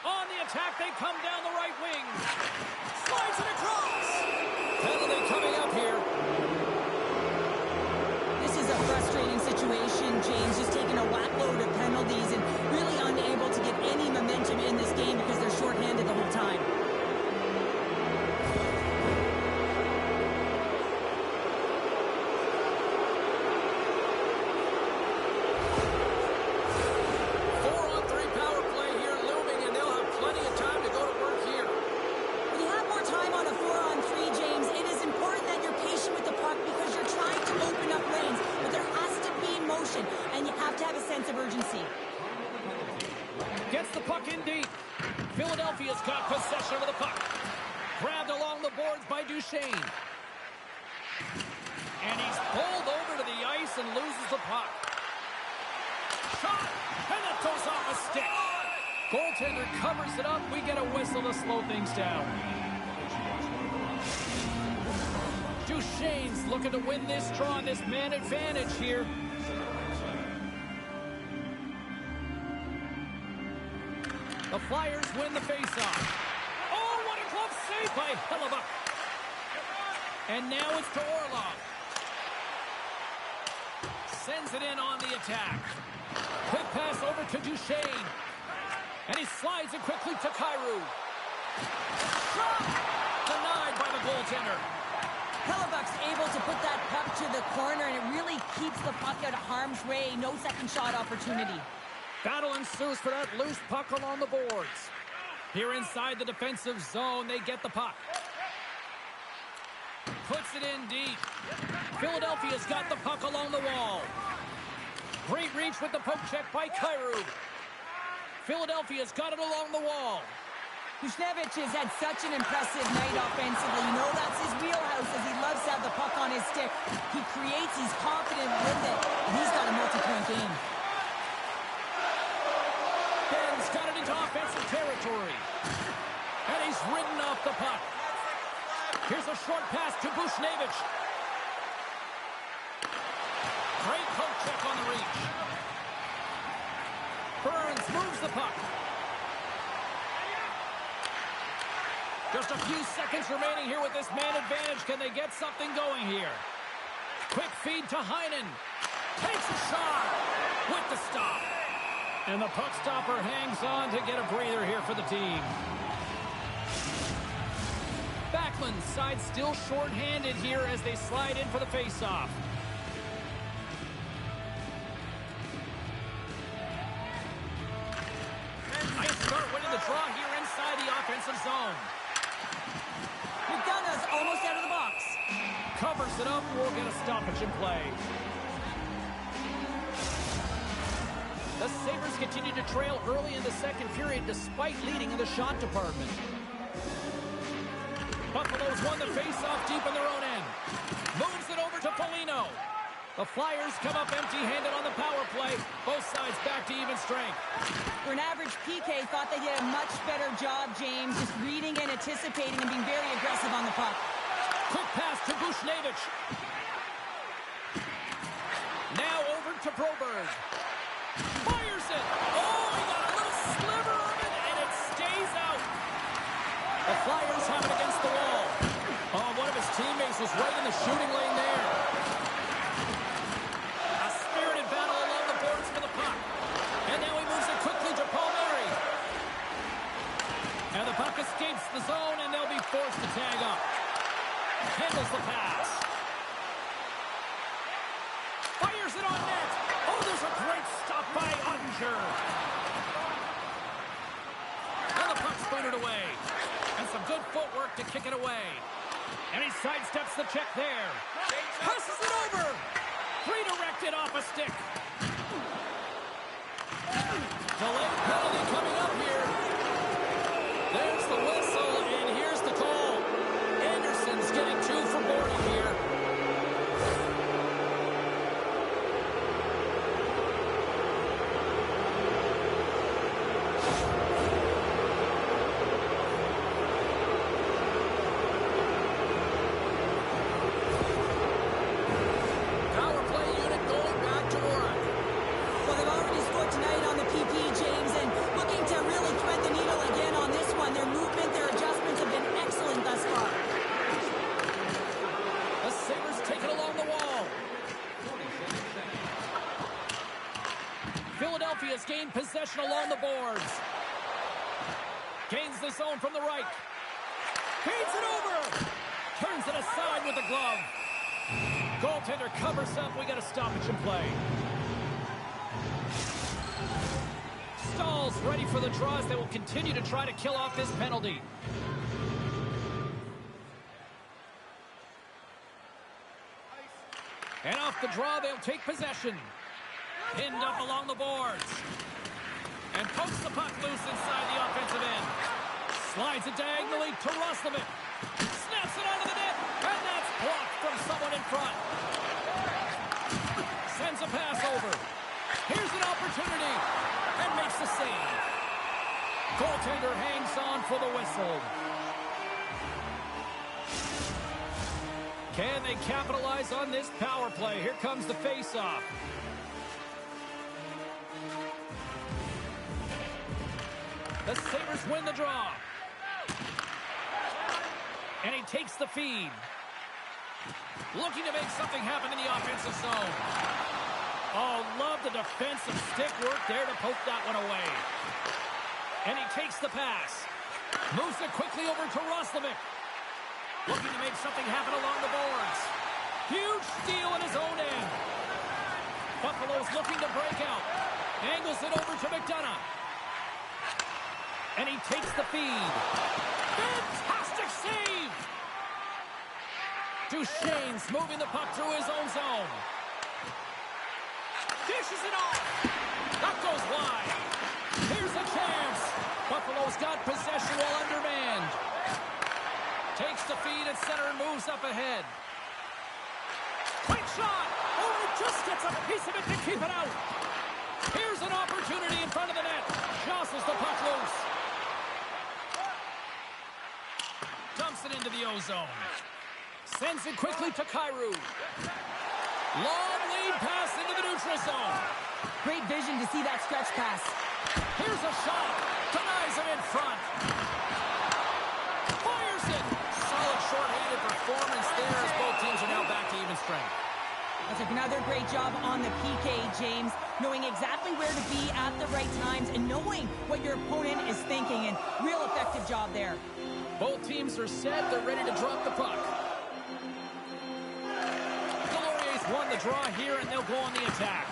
On the attack, they come down the right wing. Slides it across. Penalty coming up here. This is a frustrating situation, James. Just taking a whack load of penalties and really unable to get any momentum in this game because they're shorthanded the whole time. Gets the puck in deep. Philadelphia's got possession of the puck. Grabbed along the boards by Duchesne. And he's pulled over to the ice and loses the puck. Shot! And that goes off a stick. Goaltender covers it up. We get a whistle to slow things down. Duchesne's looking to win this draw on this man advantage here. The Flyers win the faceoff. Oh, what a glove save by Hellebuyck. And now it's to Orlov. Sends it in on the attack. Quick pass over to Duchesne. And he slides it quickly to Kyrou. Shot! Denied by the goaltender. Hellebuyck's able to put that puck to the corner, and it really keeps the puck out of harm's way. No second shot opportunity. Battle ensues for that loose puck along the boards. Here inside the defensive zone, they get the puck. Puts it in deep. Philadelphia's got the puck along the wall. Great reach with the poke check by Kyrou. Philadelphia's got it along the wall. Buchnevich has had such an impressive night offensively. You know that's his wheelhouse, as he loves to have the puck on his stick. He creates, he's confident with it, and he's got a multi-point game. Ben's got it into offensive territory. And he's ridden off the puck. Here's a short pass to Buchnevich. Great poke check on the reach. Burns moves the puck. Just a few seconds remaining here with this man advantage. Can they get something going here? Quick feed to Heinen. Takes a shot with the stop. And the puck stopper hangs on to get a breather here for the team. Backlund's side still short-handed here as they slide in for the face-off. Nice start winning the draw here inside the offensive zone. McDonough's almost out of the box. Covers it up. We'll get a stoppage in play. The Sabres continue to trail early in the second period despite leading in the shot department. Buffalo's won the face-off deep in their own end. Moves it over to Foligno. The Flyers come up empty-handed on the power play. Both sides back to even strength. For an average PK, thought they did a much better job, James, just reading and anticipating and being very aggressive on the puck. Quick pass to Buchnevich. Now over to Broberg. Fires it. Oh, he got a little sliver of it, and it stays out. The Flyers have it against the wall. Oh, one of his teammates was right in the shooting lane there. A spirited battle along the boards for the puck. And now he moves it quickly to Palmieri. And the puck escapes the zone, and they'll be forced to tag up. Handles the pass. Fires it on net. Oh, there's a great stop by Ottinger. And the puck's booted away. And some good footwork to kick it away. And he sidesteps the check there. Passes it over. Redirected off a stick. Delayed penalty coming up here. There's the whistle, and here's the call. Anderson's getting 2 for boarding here. Power play unit going back to work. Well, they've already scored tonight on the PP, James, and looking to really thread the needle again on this one. Their movement, their adjustments have been excellent thus far. The Sabres take it along the wall. Philadelphia's gained possession along the boards. Gains the zone from the right. Feeds it over. Turns it aside with the glove. Goaltender covers up. We got a stoppage in play. Stall's ready for the draws. They will continue to try to kill off this penalty. And off the draw, they'll take possession. Pinned up along the boards. And pokes the puck loose inside the offensive end. Slides it diagonally to Roslovic. Snaps it onto the net. And that's blocked from someone in front. Sends a pass over. Here's an opportunity. And makes the save. Goaltender hangs on for the whistle. Can they capitalize on this power play? Here comes the face-off. The Sabres win the draw. And he takes the feed. Looking to make something happen in the offensive zone. Oh, love the defensive stick work there to poke that one away. And he takes the pass. Moves it quickly over to Roslovic. Looking to make something happen along the boards. Huge steal in his own end. Buffalo's looking to break out. Angles it over to McDonough. And he takes the feed. Fantastic save! Duchesne's moving the puck through his own zone. Dishes it off. That goes wide. Here's a chance. Buffalo's got possession while undermanned. Takes the feed at center and moves up ahead. Quick shot. Oh, it just gets a piece of it to keep it out. Here's an opportunity in front of the net. Jostles the puck loose. Dumps it into the ozone. Sends it quickly to Kyrou. Long lead pass into the neutral zone. Great vision to see that stretch pass. Here's a shot. Denies him in front. Fires it. Solid short-handed performance there as both teams are now back to even strength. That's another great job on the PK, James. Knowing exactly where to be at the right times and knowing what your opponent is thinking. And real effective job there. Both teams are set. They're ready to drop the puck. Delorier's won the draw here, and they'll go on the attack.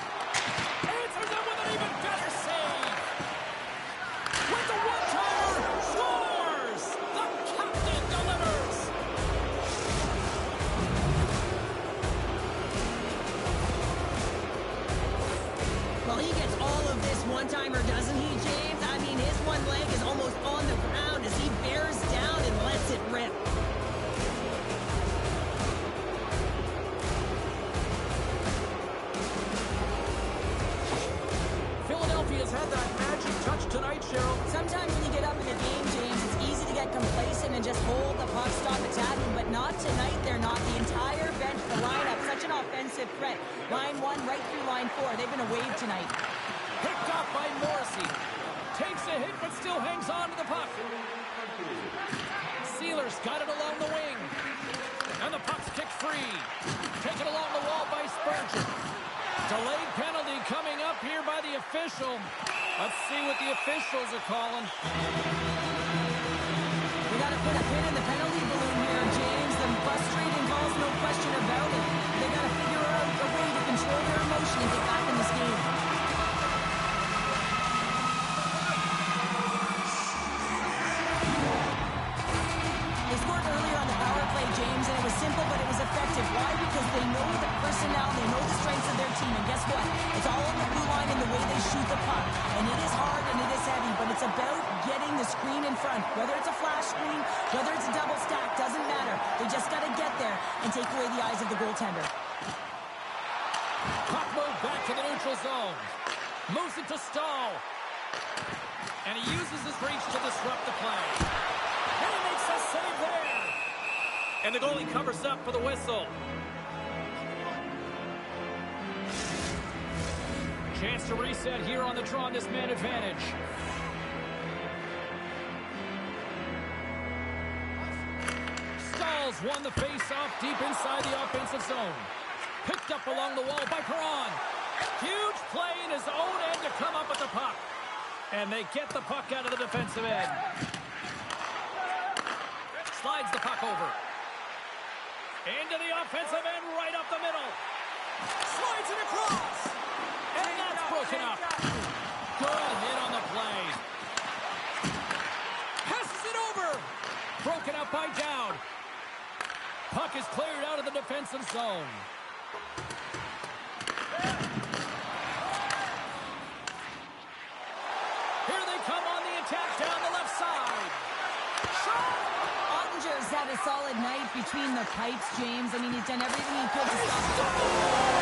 Answers it with an even better save. With the one-timer, scores! The captain delivers! Well, he gets all of this one-timer, doesn't he, James? I mean, his one leg is almost on the ground as he bears down and lets it rip. Philadelphia's had that magic touch tonight, Cheryl. Sometimes when you get up in a game, James, it's easy to get complacent and just hold the puck, stop attacking, but not tonight. They're not. The entire bench, the lineup, such an offensive threat. Line 1 right through line 4. They've been a wave tonight. Picked up by Morrissey. Takes a hit, but still hangs on to the puck. Sealer's got it along the wing. And the puck's kicked free. Taken along the wall by Spurgeon. Delayed penalty coming up here by the official. Let's see what the officials are calling. We got to put a pin in the penalty balloon here, James. The frustrating calls, no question about it. They got to figure out a way to control their emotion and get back in this game. They scored earlier on the power play, James, and it was simple, but it was effective. Why? Because they know the personnel, they know the strengths of their team, and guess what? It's all on the blue line in the way they shoot the puck. And it is hard and it is heavy, but it's about getting the screen in front. Whether it's a flash screen, whether it's a double stack, doesn't matter. They just got to get there and take away the eyes of the goaltender. Puck moved back to the neutral zone. Moves it to Stahl. And he uses his reach to disrupt the play. And he makes a save there. And the goalie covers up for the whistle. Chance to reset here on the draw on this man advantage. Stahl's won the face-off deep inside the offensive zone. Picked up along the wall by Perron. Huge play in his own end to come up with the puck. And they get the puck out of the defensive end. Slides the puck over. Into the offensive end, right up the middle. Slides it across. And that's broken up. Good hit on the play. Passes it over. Broken up by Dowd. Puck is cleared out of the defensive zone. Here they come on the attack down the left side. Shot! Ottinger's had a solid night between the pipes, James. I mean, he's done everything he could to stop the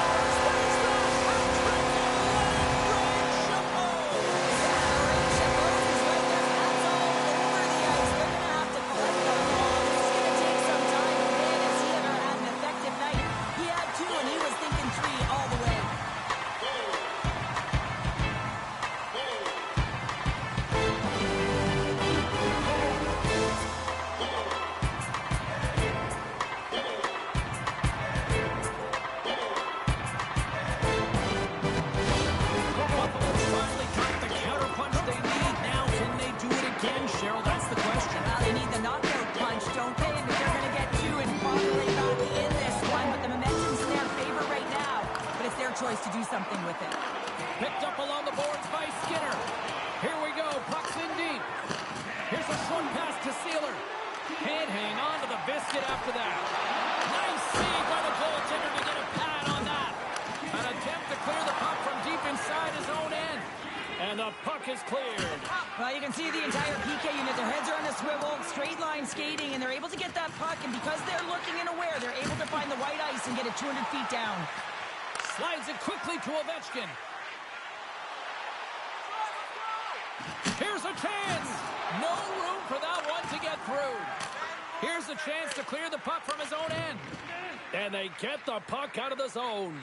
choice to do something with it. Picked up along the boards by Skinner. Here we go. Puck's in deep. Here's a short pass to Sealer. Can't hang on to the biscuit after that. Nice save by the goaltender to get a pad on that. An attempt to clear the puck from deep inside his own end. And the puck is cleared. Well, you can see the entire PK unit. Their heads are on a swivel, straight line skating, and they're able to get that puck. And because they're looking and aware, they're able to find the white ice and get it 200 feet down. Slides it quickly to Ovechkin. Here's a chance. No room for that one to get through. Here's a chance to clear the puck from his own end. And they get the puck out of the zone.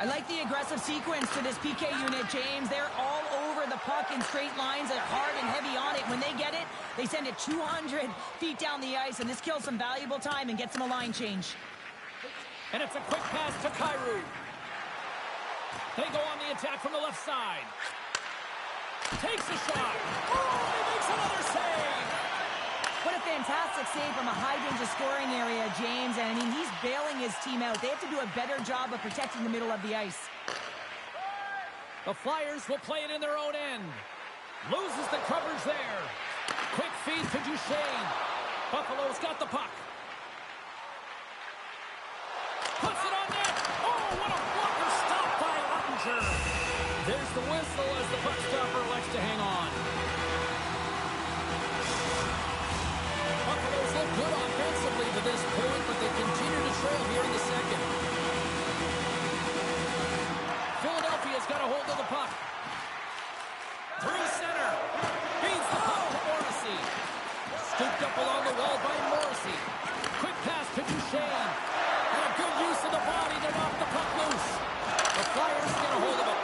I like the aggressive sequence to this PK unit, James. They're all over the puck in straight lines. They're hard and heavy on it. When they get it, they send it 200 feet down the ice, and this kills some valuable time and gets them a line change. And it's a quick pass to Kyrou. They go on the attack from the left side. Takes a shot. Oh, he makes another save. What a fantastic save from a high-danger scoring area, James. And, I mean, he's bailing his team out. They have to do a better job of protecting the middle of the ice. The Flyers will play it in their own end. Loses the coverage there. Quick feed to Duchesne. Buffalo's got the puck. Puts it on net. Oh, what a blocker stop by Ottinger. There's the whistle as the puck stopper elects to hang on. Buffalo's look good offensively to this point, but they continue to trail here in the second. Philadelphia's got a hold of the puck. Through center. Feeds the puck to Morrissey. Scooped up along the wall by Morrissey. Quick pass to Duchesne. And a good use of the body to knock the puck loose. The Flyers get a hold of it.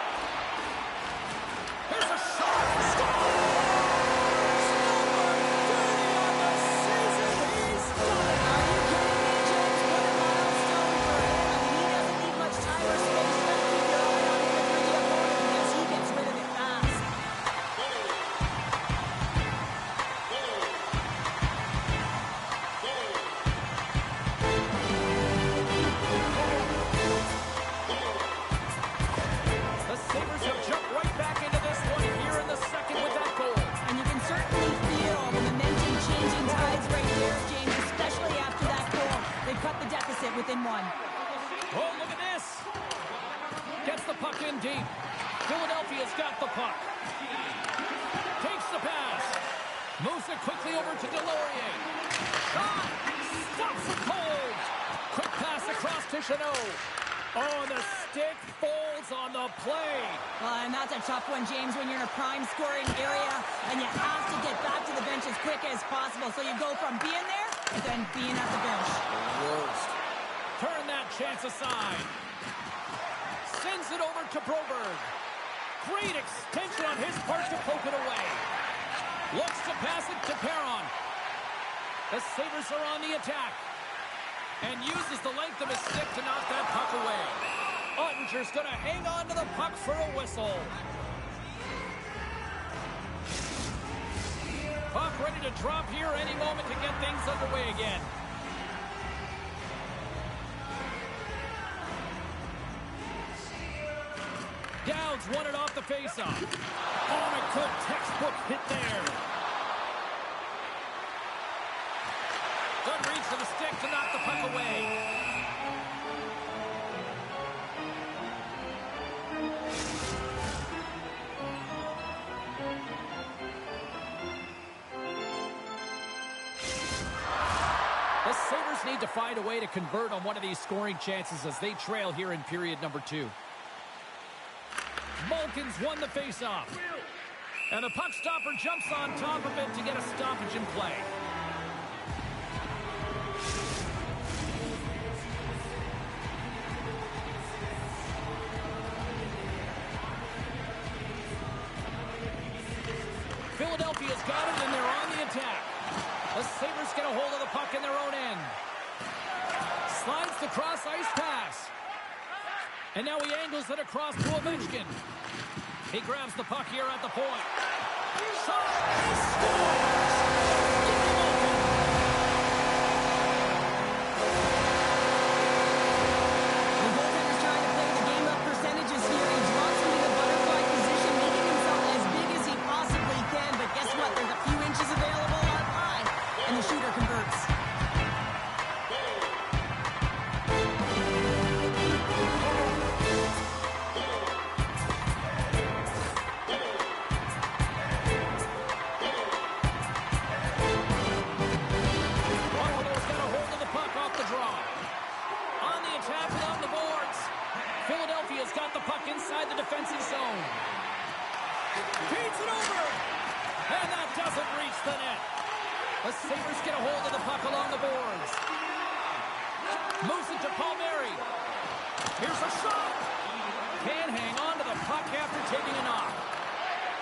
Here's a shot. Score! Within one. Oh, look at this. Gets the puck in deep. Philadelphia's got the puck. Takes the pass. Moves it quickly over to Delorier. Shot. Stops it cold. Quick pass across to Chanot. Oh, the stick folds on the play. Well, and that's a tough one, James, when you're in a prime scoring area and you have to get back to the bench as quick as possible. So you go from being there and then being at the bench. Worst. Turn that chance aside. Sends it over to Broberg. Great extension on his part to poke it away. Looks to pass it to Perron. The Sabres are on the attack. And uses the length of his stick to knock that puck away. Ottinger's going to hang on to the puck for a whistle. Puck ready to drop here any moment to get things underway again. Downs won it off the faceoff. Oh, a good textbook hit there. Good reach to the stick to knock the puck away. The Sabres need to find a way to convert on one of these scoring chances as they trail here in period number 2. Malkin's won the faceoff. And the puck stopper jumps on top of it to get a stoppage in play. Philadelphia's got it, and they're on the attack. The Sabres get a hold of the puck in their own end. Slides the cross-ice pass. And now he angles it across to Ovechkin. He grabs the puck here at the point. Shot! He scores! The goaltender's trying to play the game of percentages here. He drops into the butterfly position, making himself as big as he possibly can. But guess what? There's a few inches available up high, and the shooter converts.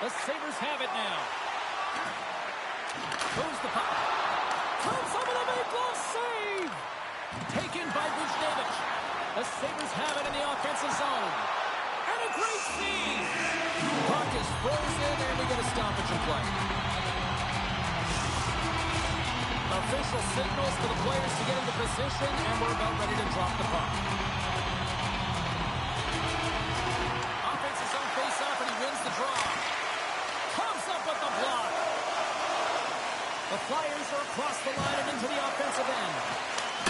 The Sabres have it now. Moves the puck. Comes up with a big glove save. Taken by Buchnevich. The Sabres have it in the offensive zone. And a great save. Puck is frozen, and we get a stoppage in play. Official signals for the players to get into position, and we're about ready to drop the puck. Offensive zone face-off, and he wins the draw. Comes up with the block. The Flyers are across the line and into the offensive end.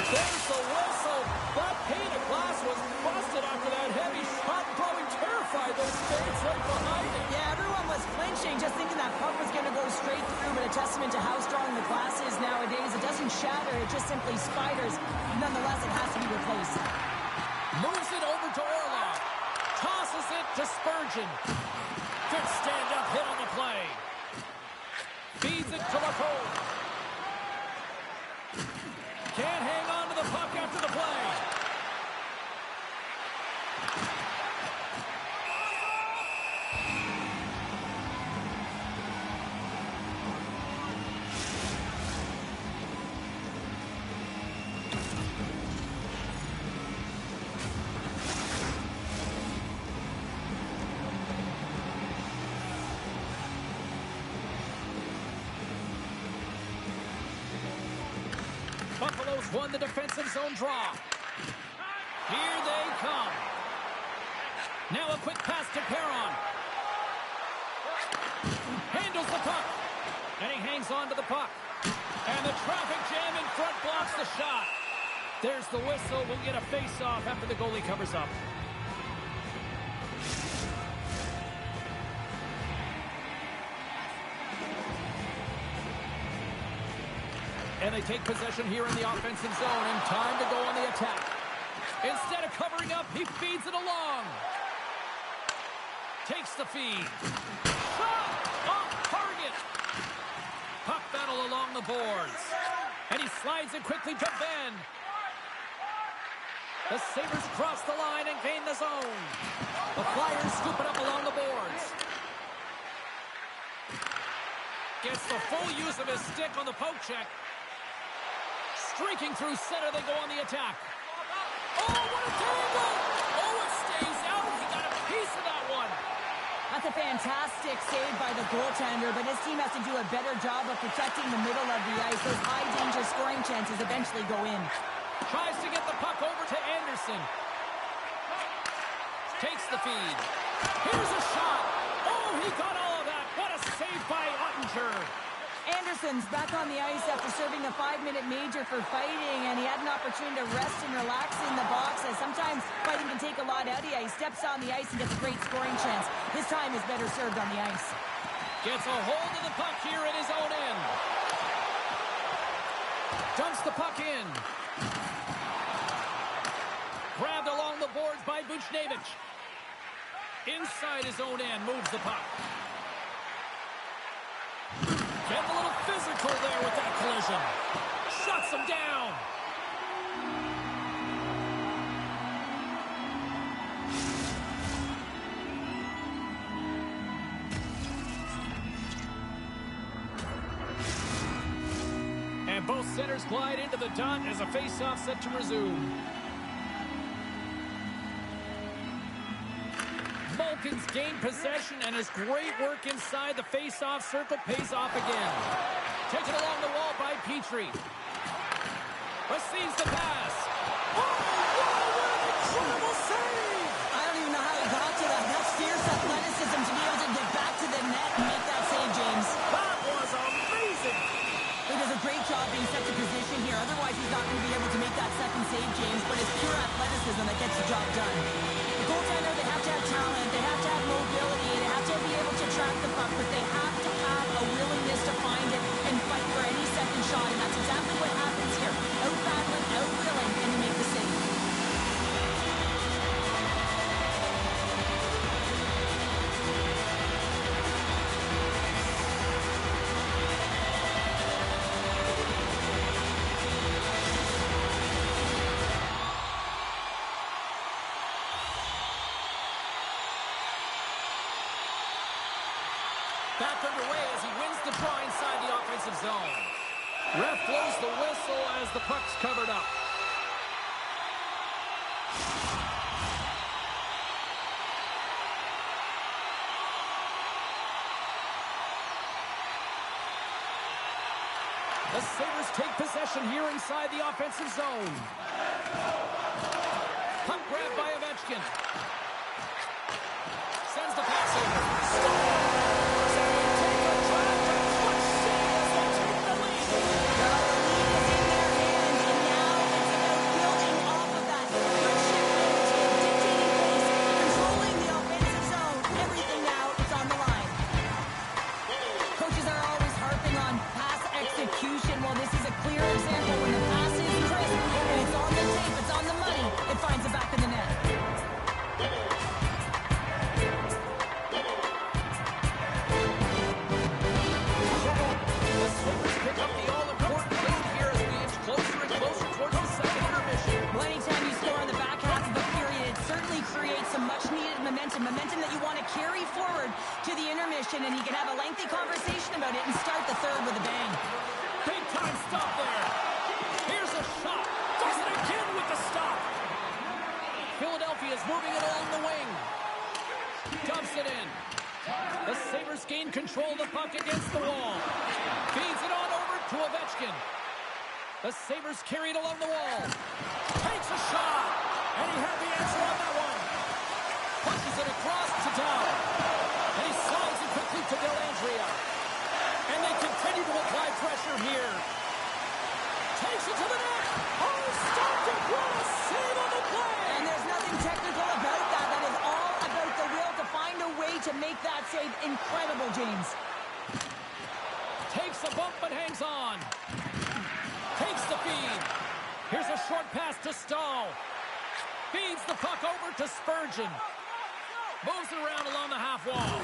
There's the whistle. That pane of glass was busted after that heavy shot, probably terrified those fans right behind it. Yeah, everyone was flinching, just thinking that puck was going to go straight through, but a testament to how strong the glass is nowadays. It doesn't shatter, it just simply spiders. Nonetheless, it has to be replaced. Moves it over to Orlov. Tosses it to Spurgeon. Good stand-up hit on the play. Feeds it to Lacombe. Can't hang on to the puck after the play. Buffalo's won the defensive zone draw. Here they come. Now a quick pass to Perron. Handles the puck. And he hangs on to the puck. And the traffic jam in front blocks the shot. There's the whistle. We'll get a face-off after the goalie covers up. And they take possession here in the offensive zone, and time to go on the attack. Instead of covering up, he feeds it along. Takes the feed. Shot! Off target! Puck battle along the boards. And he slides it quickly to Ben. The Sabres cross the line and gain the zone. The Flyers scoop it up along the boards. Gets the full use of his stick on the poke check. Streaking through center, they go on the attack. Oh, what a tangle! Oh, it stays out. He got a piece of that one. That's a fantastic save by the goaltender, but his team has to do a better job of protecting the middle of the ice. Those high-danger scoring chances eventually go in. Tries to get the puck over to Anderson. Takes the feed. Here's a shot. Oh, he got all of that. What a save by Ottinger. Anderson's back on the ice after serving a 5-minute major for fighting, and he had an opportunity to rest and relax in the box, as sometimes fighting can take a lot out of you. He steps on the ice and gets a great scoring chance. His time is better served on the ice. Gets a hold of the puck here in his own end. Dumps the puck in. Grabbed along the boards by Buchnevich. Inside his own end, moves the puck. Getting a little physical there with that collision. Shuts him down. And both centers glide into the dot as a face-off set to resume. Malkin's gained possession, and his great work inside the face-off circle pays off again. Taken along the wall by Petrie. Receives the pass. Oh, what an incredible save! I don't even know how he got to that. That's fierce athleticism to be able to get back to the net and make that save, James. That was amazing! He does a great job being set to position here. Otherwise, he's not going to be able to make that second save, James, but it's pure athleticism that gets the job done. The goaltender, they have to have talent, they have to have mobility, they have to be able to track the puck, but they have to have a willingness to find it and fight for any second shot, and that's exactly what happens here. Out-battling, out-willing, and you make the save. Back underway as he wins the draw inside the offensive zone. Ref blows the whistle as the puck's covered up. The Sabres take possession here inside the offensive zone. Puck grab by Ovechkin. Sends the pass over. Take a drive to clutch save as they take the lead. The lead is in their hands, and now it's about building off of that. Good shift initiative, dictating pace, controlling the offensive zone. Everything now is on the line. Coaches are always harping on pass execution. Well, this is a clear example. When the pass is crisp and it's on the tape, it's on the money, it finds it back in the net. The Sabres pick up the all-important lead here as we inch closer and closer towards the second intermission. Well, anytime you score on the back half of a period, it certainly creates some much-needed momentum that you want to carry forward to the intermission, and you can have a lengthy conversation about it and start the third with a bang. Big time stop there. Here's a shot. Does it again with the stop. Philadelphia is moving it along the wing. Dumps it in. The Sabres gain control of the puck against the wall. Feeds it on over to Ovechkin. The Sabres carry it along the wall. Takes a shot. And he had the answer on that one. Punches it across to Dow. And he slides it quickly to Dellandrea. And they continue to apply pressure here. Takes it to the net. Oh, stopped it. What a save on the play. And there's nothing technical about that. That is all about the will to find a way to make that save incredible, James. Takes a bump but hangs on. Takes the feed. Here's a short pass to Stahl. Feeds the puck over to Spurgeon. Moves it around along the half wall.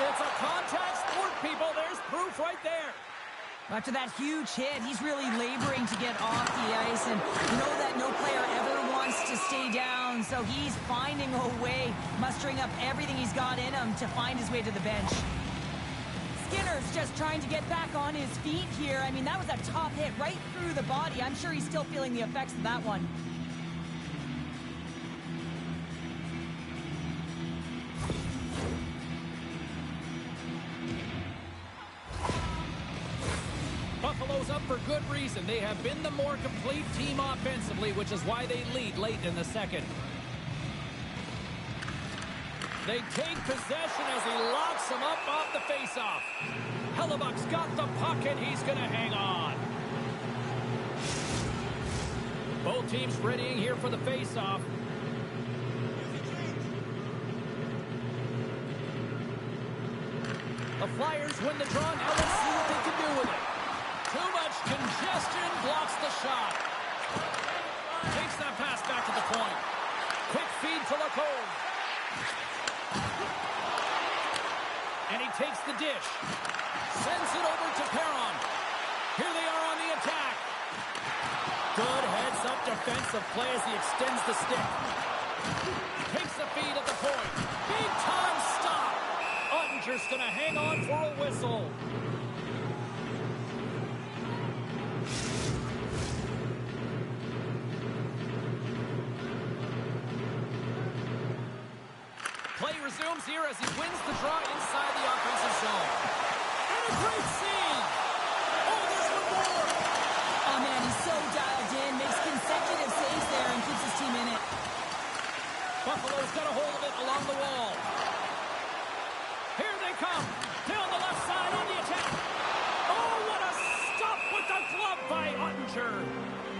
It's a contact sport, people. There's proof right there. After that huge hit, he's really laboring to get off the ice, and you know that no player ever wants to stay down, so he's finding a way, mustering up everything he's got in him to find his way to the bench. Skinner's just trying to get back on his feet here. I mean, that was a top hit right through the body. I'm sure he's still feeling the effects of that one. Buffalo's up for good reason. They have been the more complete team offensively, which is why they lead late in the second. They take possession as he locks him up off the faceoff. Hellebuck's got the puck, and he's going to hang on. Both teams readying here for the faceoff. The Flyers win the draw. Now let's see what they can do with it. Too much congestion blocks the shot. Takes that pass back to the point. Quick feed to Lacombe. And he takes the dish. Sends it over to Perron. Here they are on the attack. Good heads-up defensive play as he extends the stick. Takes the feed at the point. Big-time stop. Ottinger's going to hang on for a whistle. Play resumes here as he wins the draw inside the offensive zone. And a great scene! Oh, there's one more! Oh, man, he's so dialed in, makes consecutive saves there and keeps his team in it. Buffalo's got a hold of it along the wall. Here they come! Down the left side on the attack! Oh, what a stop with the glove by Ottinger!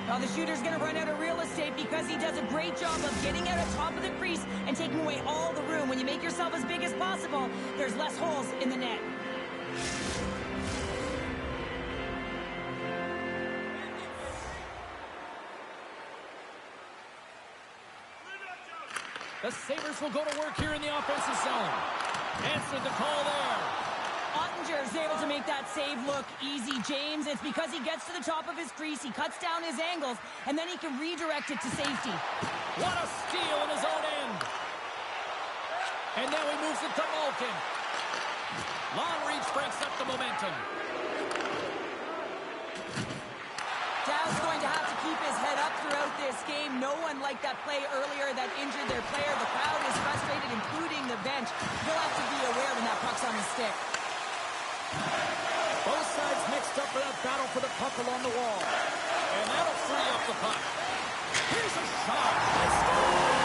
Well, the shooter's going to run out of real estate because he does a great job of getting out of top of the crease and taking away all the room. When you make yourself as big as possible, there's less holes in the net. The Sabres will go to work here in the offensive zone. Answered the call there. Ottinger is able to make that save look easy, James. It's because he gets to the top of his crease, he cuts down his angles, and then he can redirect it to safety. What a steal in his own end. And now he moves it to Malkin. Long reach breaks up the momentum. Dow's going to have to keep his head up throughout this game. No one liked that play earlier that injured their player. The crowd is frustrated, including the bench. He'll have to be aware when that puck's on his stick. Both sides mixed up for that battle for the puck along the wall. And that'll free up the puck. Here's a shot. They score!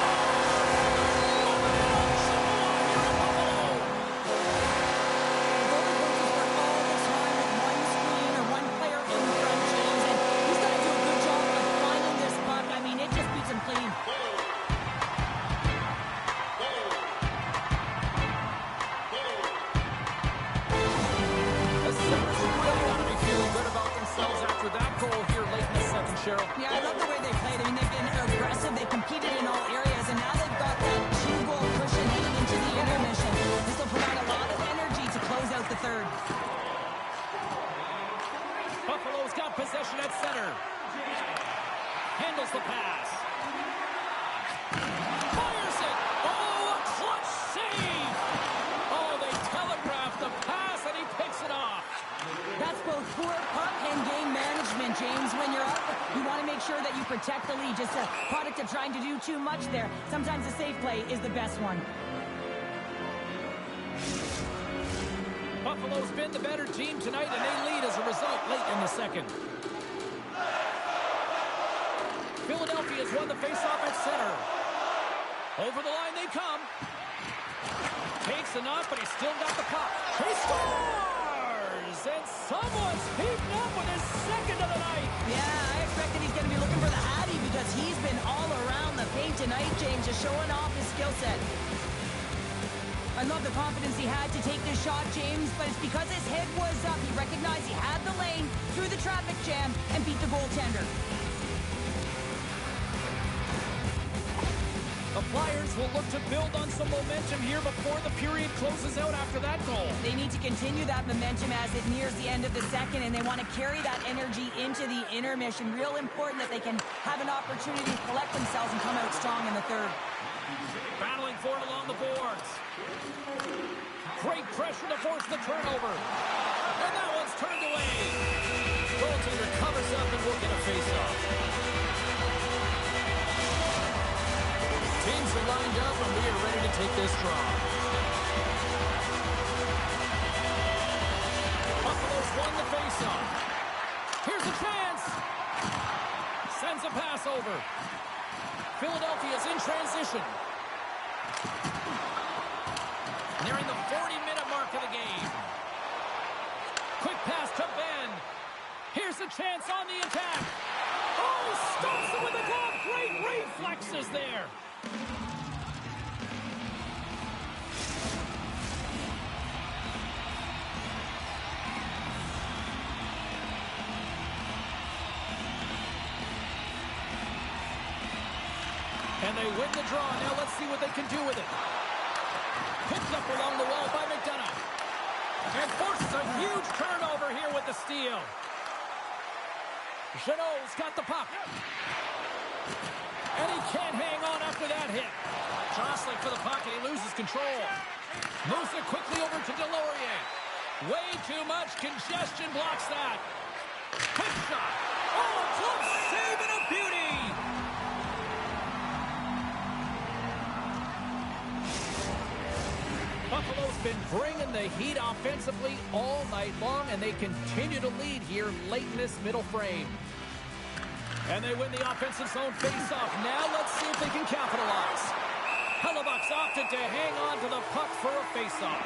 Yeah, I love the way they played. I mean, they've been aggressive. They competed in all areas, and now they've got that two-goal cushion heading into the intermission. This will provide a lot of energy to close out the third. Buffalo's got possession at center. Handles the pass. Fires it. Oh, a clutch save. Oh, they telegraphed the pass, and he picks it off. That's both poor puck and game management, James. When you're up, you want to make sure that you protect the lead. Just a product of trying to do too much there. Sometimes a safe play is the best one. Buffalo's been the better team tonight, and they lead as a result late in the second. Philadelphia's won the faceoff at center. Over the line they come. Takes a knock, but he's still got the puck. He scores! And someone's heating up with his second of the night. Yeah, I expect that he's going to be looking for the Hattie because he's been all around the paint tonight, James, just showing off his skill set. I love the confidence he had to take this shot, James, but it's because his head was up. He recognized he had the lane, through the traffic jam, and beat the goaltender. The Flyers will look to build on some momentum here before the period closes out after that goal. They need to continue that momentum as it nears the end of the second, and they want to carry that energy into the intermission. Real important that they can have an opportunity to collect themselves and come out strong in the third. Battling for it along the boards. Great pressure to force the turnover. And that one's turned away. Goaltender covers up and will get a face-off. Teams are lined up, and we are ready to take this draw. Buffalo's won the faceoff. Here's a chance. Sends a pass over. Philadelphia's in transition. Nearing the 40-minute mark of the game. Quick pass to Ben. Here's a chance on the attack. Oh, he stops it with the glove. Great reflexes there. And they win the draw. Now let's see what they can do with it. Picked up along the wall by McDonough. And forces a huge turnover here with the steal. Jeannot's got the puck. And he can't hang on after that hit. Jostling for the puck, and he loses control. Moves it quickly over to Delorier. Way too much congestion blocks that. Quick shot. Oh, a close save and a beauty. Buffalo's been bringing the heat offensively all night long, and they continue to lead here late in this middle frame. And they win the offensive zone faceoff. Now let's see if they can capitalize. Hellebuck's opted to hang on to the puck for a faceoff.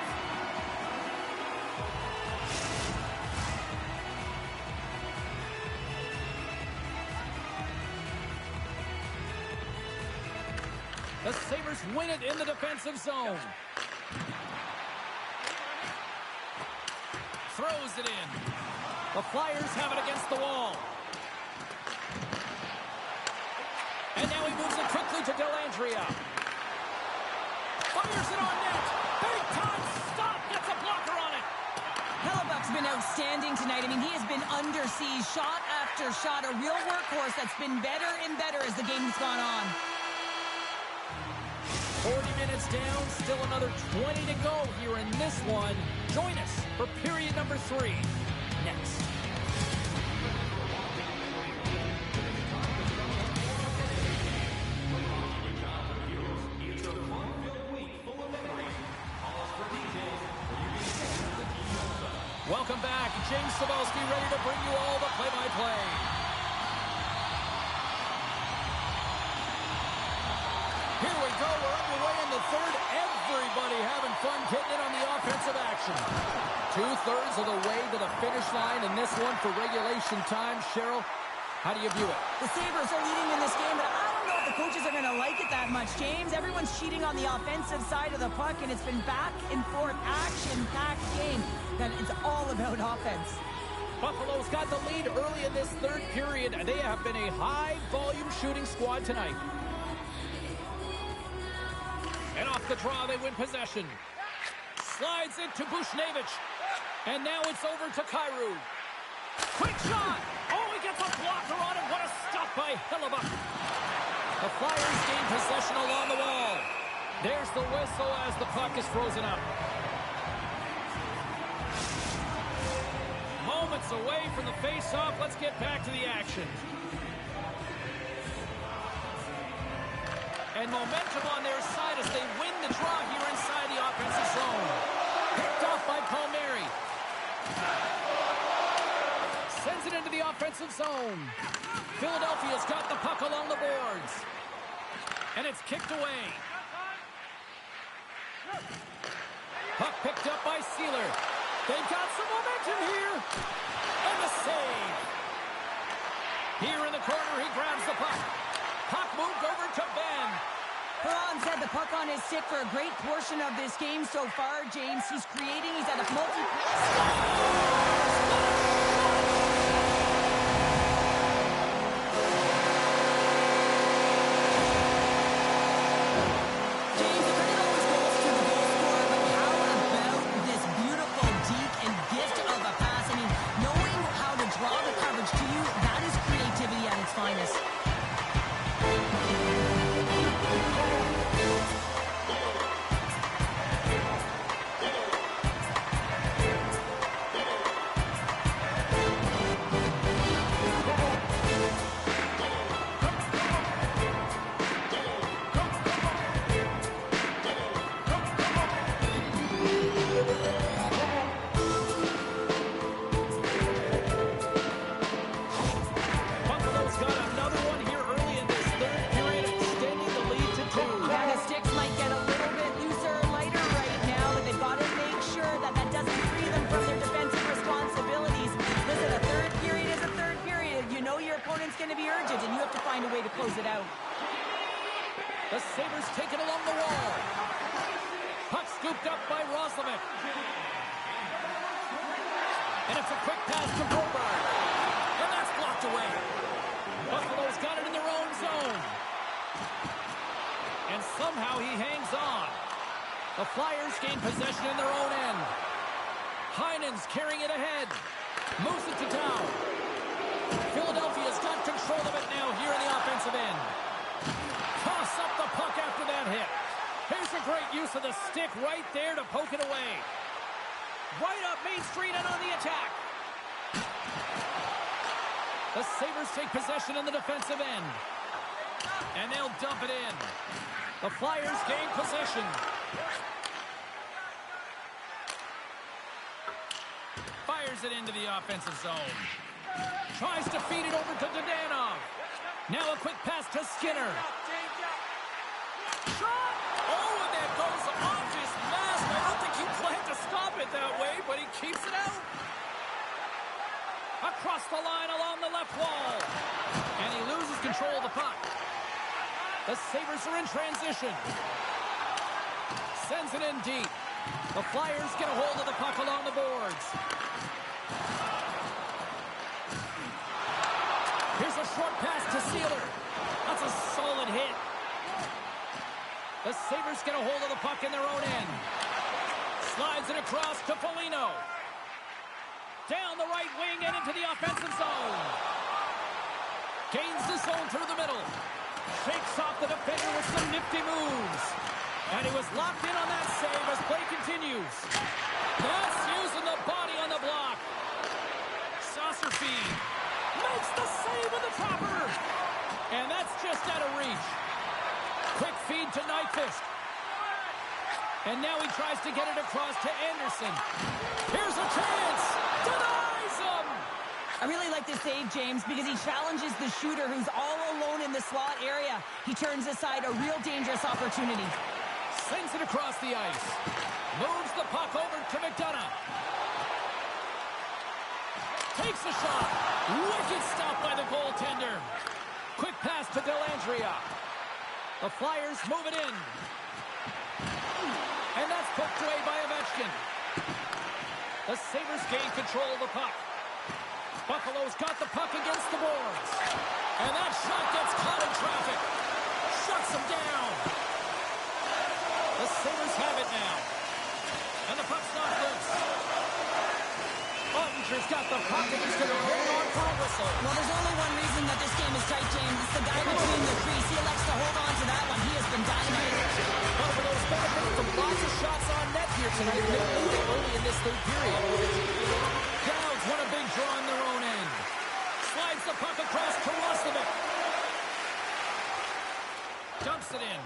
The Sabres win it in the defensive zone. Throws it in. The Flyers have it against the wall. And now he moves it quickly to Dellandrea. Fires it on net. Big time stop. Gets a blocker on it. Hellebuck's been outstanding tonight. I mean, he has been under siege, shot after shot. A real workhorse that's been better and better as the game's gone on. 40 minutes down, still another 20 to go here in this one. Join us for period number 3 next. Welcome back. James Cybulski ready to bring you all the play-by-play. Here we go. We're underway in the third. Everybody having fun getting in on the offensive action. 2/3 of the way to the finish line in this one for regulation time. Cheryl, how do you view it? The Sabres are leading in this game, but I don't know if the coaches are going to like it that much, James. Everyone's cheating on the offensive side of the puck, and it's been back and forth, action-packed game. That it's all about offense. Buffalo's got the lead early in this third period. They have been a high-volume shooting squad tonight. And off the draw, they win possession. Slides into Bushnevich. And now it's over to Kyrou. Quick shot! Oh, he gets a blocker on him. What a stop by Hellebuyck. The Flyers gain possession along the wall. There's the whistle as the puck is frozen up. Moments away from the face-off. Let's get back to the action. And momentum on their side as they win the draw here inside the offensive zone. Picked off by Palmieri. Sends it into the offensive zone. Philadelphia's got the puck along the boards. And it's kicked away. Puck picked up by Sealer. They've got some momentum here. And the save. Here in the corner, he grabs the puck. Puck moved over to Ben. Perron's had the puck on his stick for a great portion of this game so far, James. He's creating. He's at a multi... finest. The Sabres take it along the wall. Puck scooped up by Roslovic. And it's a quick pass to Broberg. And that's blocked away. Buffalo's got it in their own zone. And somehow he hangs on. The Flyers gain possession in their own end. Heinen's carrying it ahead. Moves it to down. Philadelphia's got control of it now here in the offensive end. Toss up the puck after that hit. Here's a great use of the stick right there to poke it away. Right up Main Street and on the attack. The Sabres take possession in the defensive end. And they'll dump it in. The Flyers gain possession. Fires it into the offensive zone. Tries to feed it over to Dadonov. Now a quick pass to Skinner. Shot! Oh, and that goes off his mask. I don't think he planned to stop it that way, but he keeps it out. Across the line along the left wall. And he loses control of the puck. The Sabres are in transition. Sends it in deep. The Flyers get a hold of the puck along the boards. Here's a short pass to Sealer. That's a solid hit. The Sabres get a hold of the puck in their own end. Slides it across to Foligno. Down the right wing and into the offensive zone. Gains the zone through the middle. Shakes off the defender with some nifty moves. And he was locked in on that save as play continues. That's using the body on the block. Saucer feed. Makes the save with the topper. And that's just out of reach. Quick feed to Nyquist. And now he tries to get it across to Anderson. Here's a chance. Denies him. I really like this save, James, because he challenges the shooter who's all alone in the slot area. He turns aside a real dangerous opportunity. Sends it across the ice. Moves the puck over to McDonough. Takes a shot. Wicked stop by the goaltender. Quick pass to Dellandrea. The Flyers move it in. And that's poked away by Ovechkin. The Sabres gain control of the puck. Buffalo's got the puck against the boards. And that shot gets caught in traffic. Shuts him down. The Sabres have it now. And the puck's not loose. Ottinger's got the puck and he's going to hold on for a whistle. Well, there's only one reason that this game is tight, James. It's the guy between the crease. He elects to hold on to that one. He has been dynamite. Buffalo's benefiting from lots of shots on net here tonight. They're leading early in this third period. Downs won a big draw on their own end. Slides the puck across to Roslovic. Dumps it in.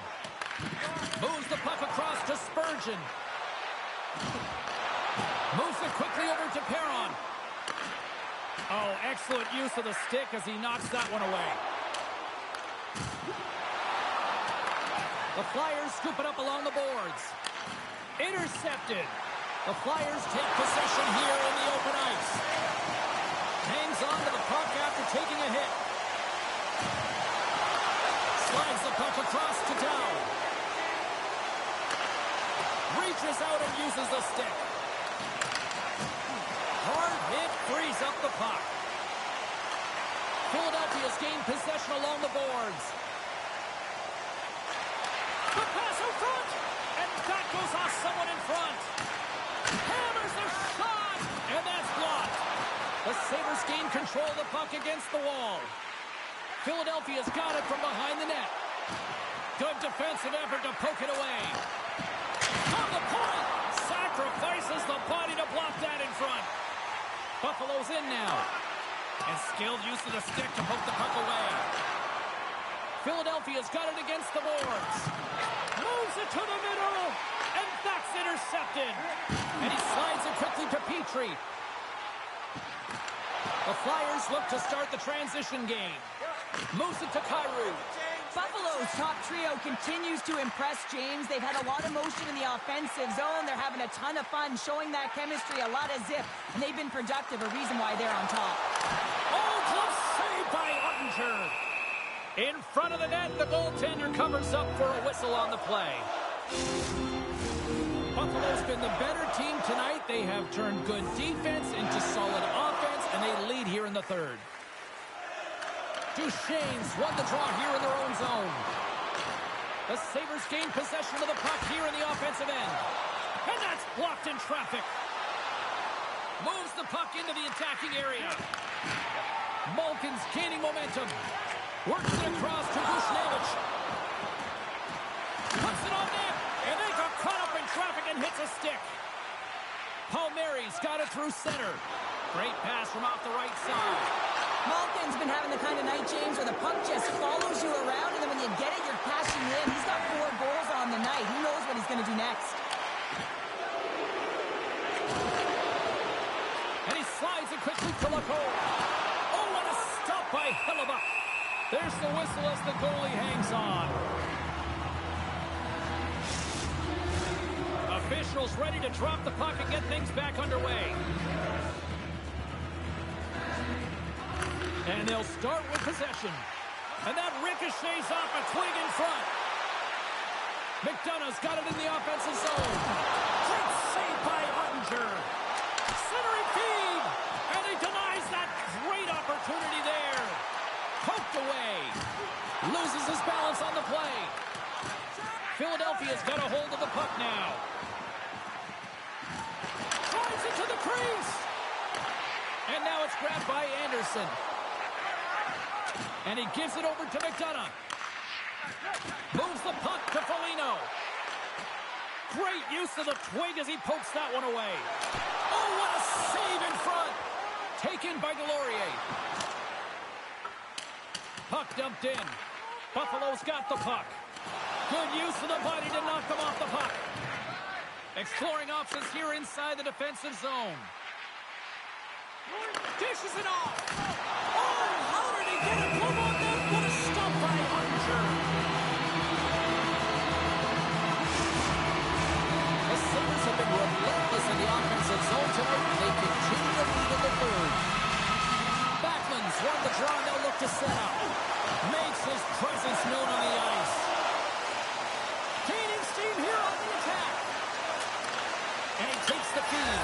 Moves the puck across to Spurgeon. Moves it quickly over to Perron. Oh, excellent use of the stick as he knocks that one away. The Flyers scoop it up along the boards. Intercepted. The Flyers take possession here in the open ice. Hangs on to the puck after taking a hit. Slides the puck across to Dow. Reaches out and uses the stick. Hard hit frees up the puck. Philadelphia's gained possession along the boards. The pass out front, and that goes off someone in front. Hammers the shot, and that's blocked. The Sabres gain control of the puck against the wall. Philadelphia's got it from behind the net. Good defensive effort to poke it away. On the point, sacrifices the body to block that in front. Buffalo's in now. And skilled use of the stick to poke the puck away. Philadelphia's got it against the boards. Moves it to the middle. And that's intercepted. And he slides it quickly to Petrie. The Flyers look to start the transition game. Moves it to Kyrou. Buffalo's top trio continues to impress, James. They've had a lot of motion in the offensive zone. They're having a ton of fun, showing that chemistry, a lot of zip, and they've been productive, a reason why they're on top. Oh, close save by Ottinger. In front of the net, the goaltender covers up for a whistle on the play. Buffalo's been the better team tonight. They have turned good defense into solid offense, and they lead here in the third. Duchesne's won the draw here in their own zone. The Sabres gain possession of the puck here in the offensive end. And that's blocked in traffic. Moves the puck into the attacking area. Malkin's gaining momentum. Works it across to Buchnevich. Puts it on net. And they got caught up in traffic and hits a stick. Palmieri's got it through center. Great pass from off the right side. Malkin's been having the kind of night, James, where the puck just follows you around, and then when you get it, you're cashing in. He's got 4 goals on the night. Who knows what he's going to do next? And he slides it quickly to Lacombe. Oh, what a stop by Hellebuyck. There's the whistle as the goalie hangs on. Officials ready to drop the puck and get things back underway. And they'll start with possession. And that ricochets off a twig in front. McDonough's got it in the offensive zone. Great save by Ottinger. Centering feed. And he denies that great opportunity there. Poked away. Loses his balance on the play. Philadelphia's got a hold of the puck now. Drives it to the crease. And now it's grabbed by Anderson. And he gives it over to McDonough. Moves the puck to Foligno. Great use of the twig as he pokes that one away. Oh, what a save in front. Taken by Delorier. Puck dumped in. Buffalo's got the puck. Good use of the body to knock them off the puck. Exploring options here inside the defensive zone. Dishes it off. Oh, how did he get a glove on that? What a stop by Hunter. The Sabres have been relentless in the offensive zone tonight, and they continue to lead in the third. Backlund's won the draw, and they'll look to set up. Makes his presence known on the ice. Gaining steam here on the attack. And he takes the feed.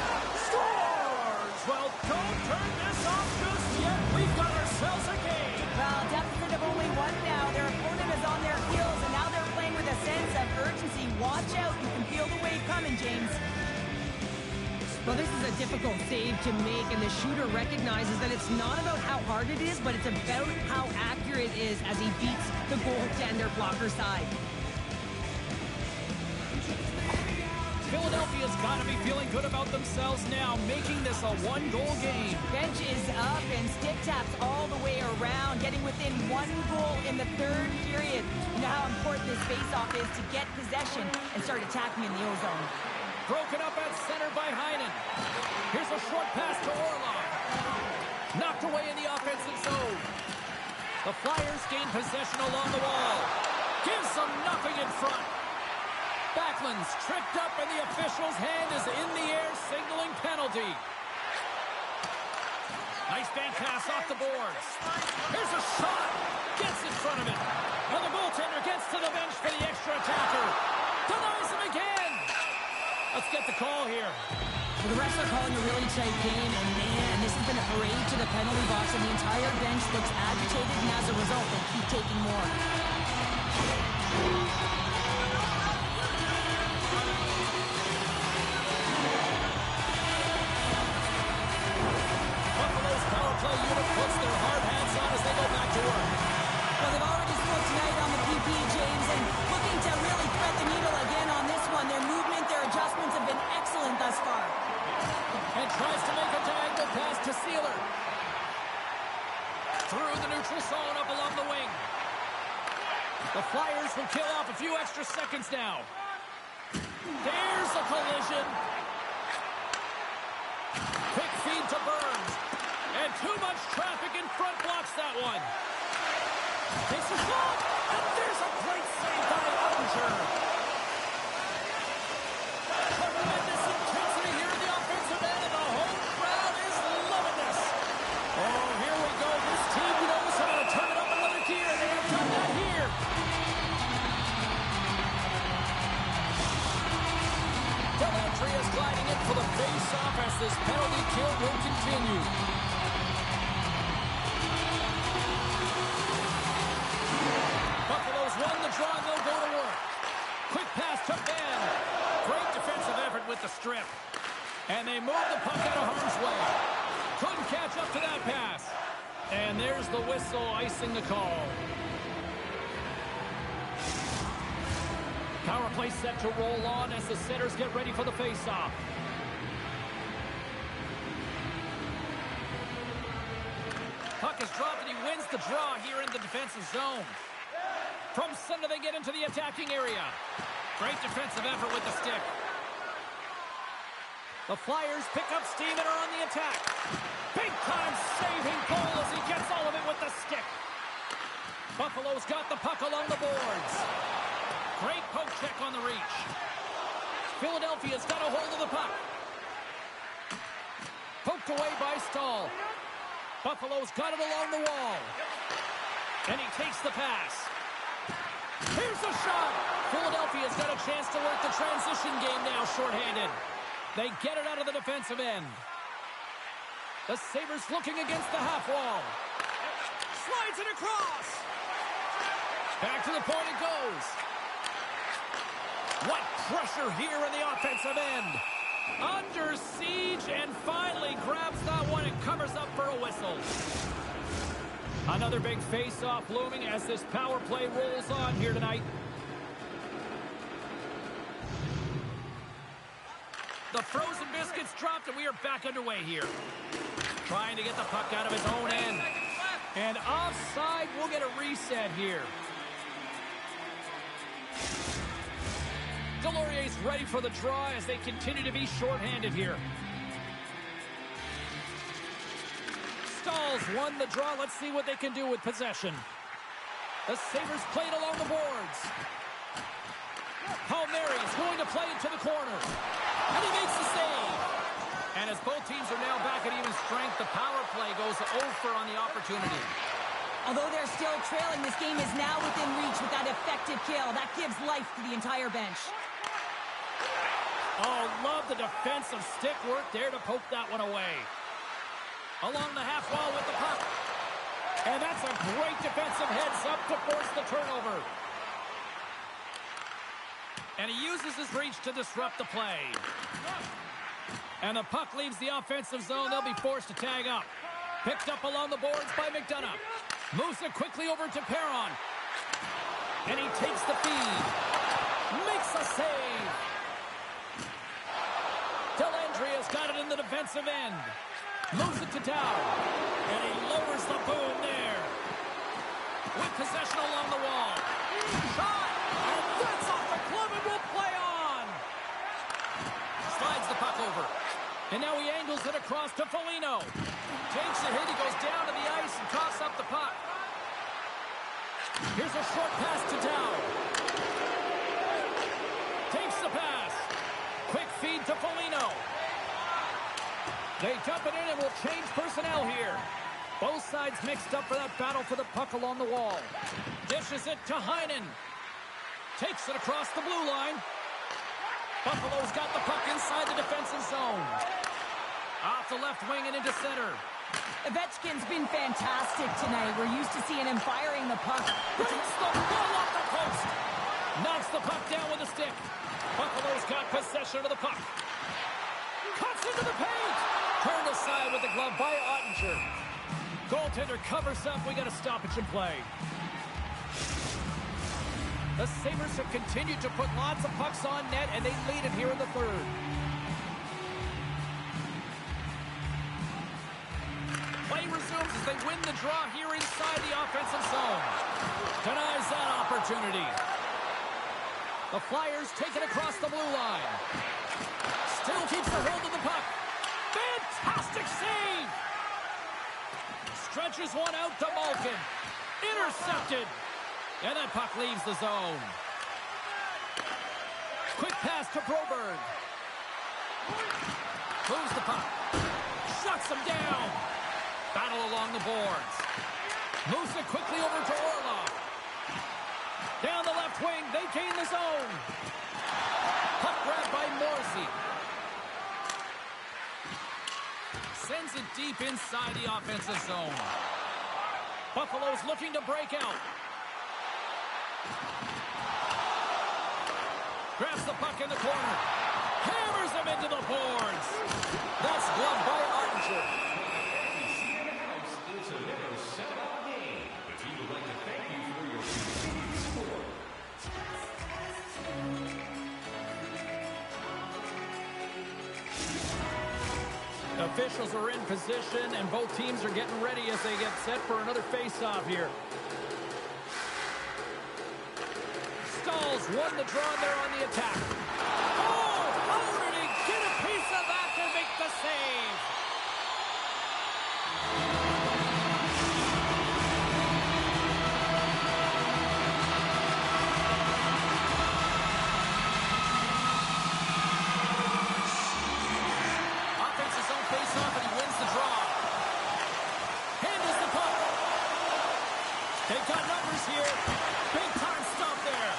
Scores! Well, don't turn this off just yet. We've got ourselves a game. Well, deficit of only one now. Their opponent is on their heels, and now they're playing with a sense of urgency. Watch out. You can feel the wave coming, James. Well, this is a difficult save to make, and the shooter recognizes that it's not about how hard it is, but it's about how accurate it is as he beats the goaltender blocker side. Philadelphia's got to be feeling good about themselves now, making this a one-goal game. Bench is up and stick taps all the way around, getting within one goal in the third period. You know how important this faceoff is to get possession and start attacking in the O-zone. Broken up at center by Heinen. Here's a short pass to Orlov. Knocked away in the offensive zone. The Flyers gain possession along the wall. Gives them nothing in front. Backlund's tripped up and the official's hand is in the air, signaling penalty. Nice bank pass off the boards. Here's a shot. Gets in front of it. And the goaltender gets to the bench for the extra attacker. Denies him again. Let's get the call here. Well, the refs are calling a really tight game, and man, this has been a parade to the penalty box, and the entire bench looks agitated, and as a result, they keep taking more. Buffalo's power play unit puts their hard hats on as they go back to work. Well, they've already scored tonight on the PP, James, and looking to really thread the needle again on this one. Their movement, their adjustments have been excellent thus far. And tries to make a diagonal pass to Sealer. Through the neutral zone up along the wing. The Flyers will kill off a few extra seconds now. There's a collision. Quick feed to Burns. And too much traffic in front blocks that one. Takes a shot. And there's a great save by Ottinger. Tremendous intensity here in the offensive end, and the home crowd is loving this. Oh, here we go. This team knows how to turn it up another gear, and they have done that here. Delatry is gliding in for the face-off as this penalty kill will continue. Buffalo's won the draw, and they'll go to work. Quick pass to Ben. Great defensive effort with the strip. And they move the puck out of harm's way. Couldn't catch up to that pass. And there's the whistle icing the call. Power play set to roll on as the setters get ready for the face-off. Puck is dropped and he wins the draw here in the defensive zone. From center they get into the attacking area. Great defensive effort with the stick. The Flyers pick up steam and are on the attack. Big-time saving goal as he gets all of it with the stick. Buffalo's got the puck along the boards. Great poke check on the reach. Philadelphia's got a hold of the puck. Poked away by Stahl. Buffalo's got it along the wall. And he takes the pass. Here's the shot. Philadelphia's got a chance to work the transition game now shorthanded. They get it out of the defensive end. The Sabres looking against the half wall. Slides it across. Back to the point it goes. What pressure here in the offensive end. Under siege and finally grabs that one and covers up for a whistle. Another big face-off looming as this power play rolls on here tonight. The frozen biscuits dropped, and we are back underway here. Trying to get the puck out of his own end. And offside, we'll get a reset here. Delorier's ready for the draw as they continue to be shorthanded here. Stahls won the draw. Let's see what they can do with possession. The Sabres played along the boards. Palmieri is going to play it to the corner. And he makes the save. And as both teams are now back at even strength, the power play goes over on the opportunity. Although they're still trailing, this game is now within reach with that effective kill. That gives life to the entire bench. Oh, love the defensive stick work there to poke that one away. Along the half wall with the puck. And that's a great defensive heads-up to force the turnover. And he uses his reach to disrupt the play. And the puck leaves the offensive zone. They'll be forced to tag up. Picked up along the boards by McDonough. Moves it quickly over to Perron. And he takes the feed. Makes a save. Dellandria's got it in the defensive end. Moves it to Dow. And he lowers the boom there. With possession along the wall. Shot. And that's off the glove and will play on. Slides the puck over. And now he angles it across to Foligno. Takes a hit. He goes down to the ice and tosses up the puck. Here's a short pass to Dow. Takes the pass. Quick feed to Foligno. They dump it in and will change personnel here. Both sides mixed up for that battle for the puck along the wall. Dishes it to Heinen. Takes it across the blue line. Buffalo's got the puck inside the defensive zone. Off the left wing and into center. Ovechkin's been fantastic tonight. We're used to seeing him firing the puck. Breaks the ball off the post. Knocks the puck down with a stick. Buffalo's got possession of the puck. Cuts into the paint. Turned aside with the glove by Ottinger. Goaltender covers up. We got a stoppage in play. The Sabres have continued to put lots of pucks on net, and they lead it here in the third. Play resumes as they win the draw here inside the offensive zone. Denies that opportunity. The Flyers take it across the blue line. Still keeps the hold of the puck. Fantastic save! Stretches one out to Malkin. Intercepted. And that puck leaves the zone. Quick pass to Broberg. Moves the puck. Shuts him down. Battle along the boards. Moves it quickly over to Orlov. Down the left wing. They gain the zone. Puck grab by Morrissey. Sends it deep inside the offensive zone. Buffalo's looking to break out. Grabs the puck in the corner. Hammers him into the boards. That's gloved by Ottinger. It's another 7-out game. The team would like to thank you for your continued support. Officials are in position, and both teams are getting ready as they get set for another face-off here. Stahls won the draw there on the attack. Oh, how did he get a piece of that to make the save? Offensive zone face-off, and he wins the draw. Handles the puck. They've got numbers here. Big-time stop there.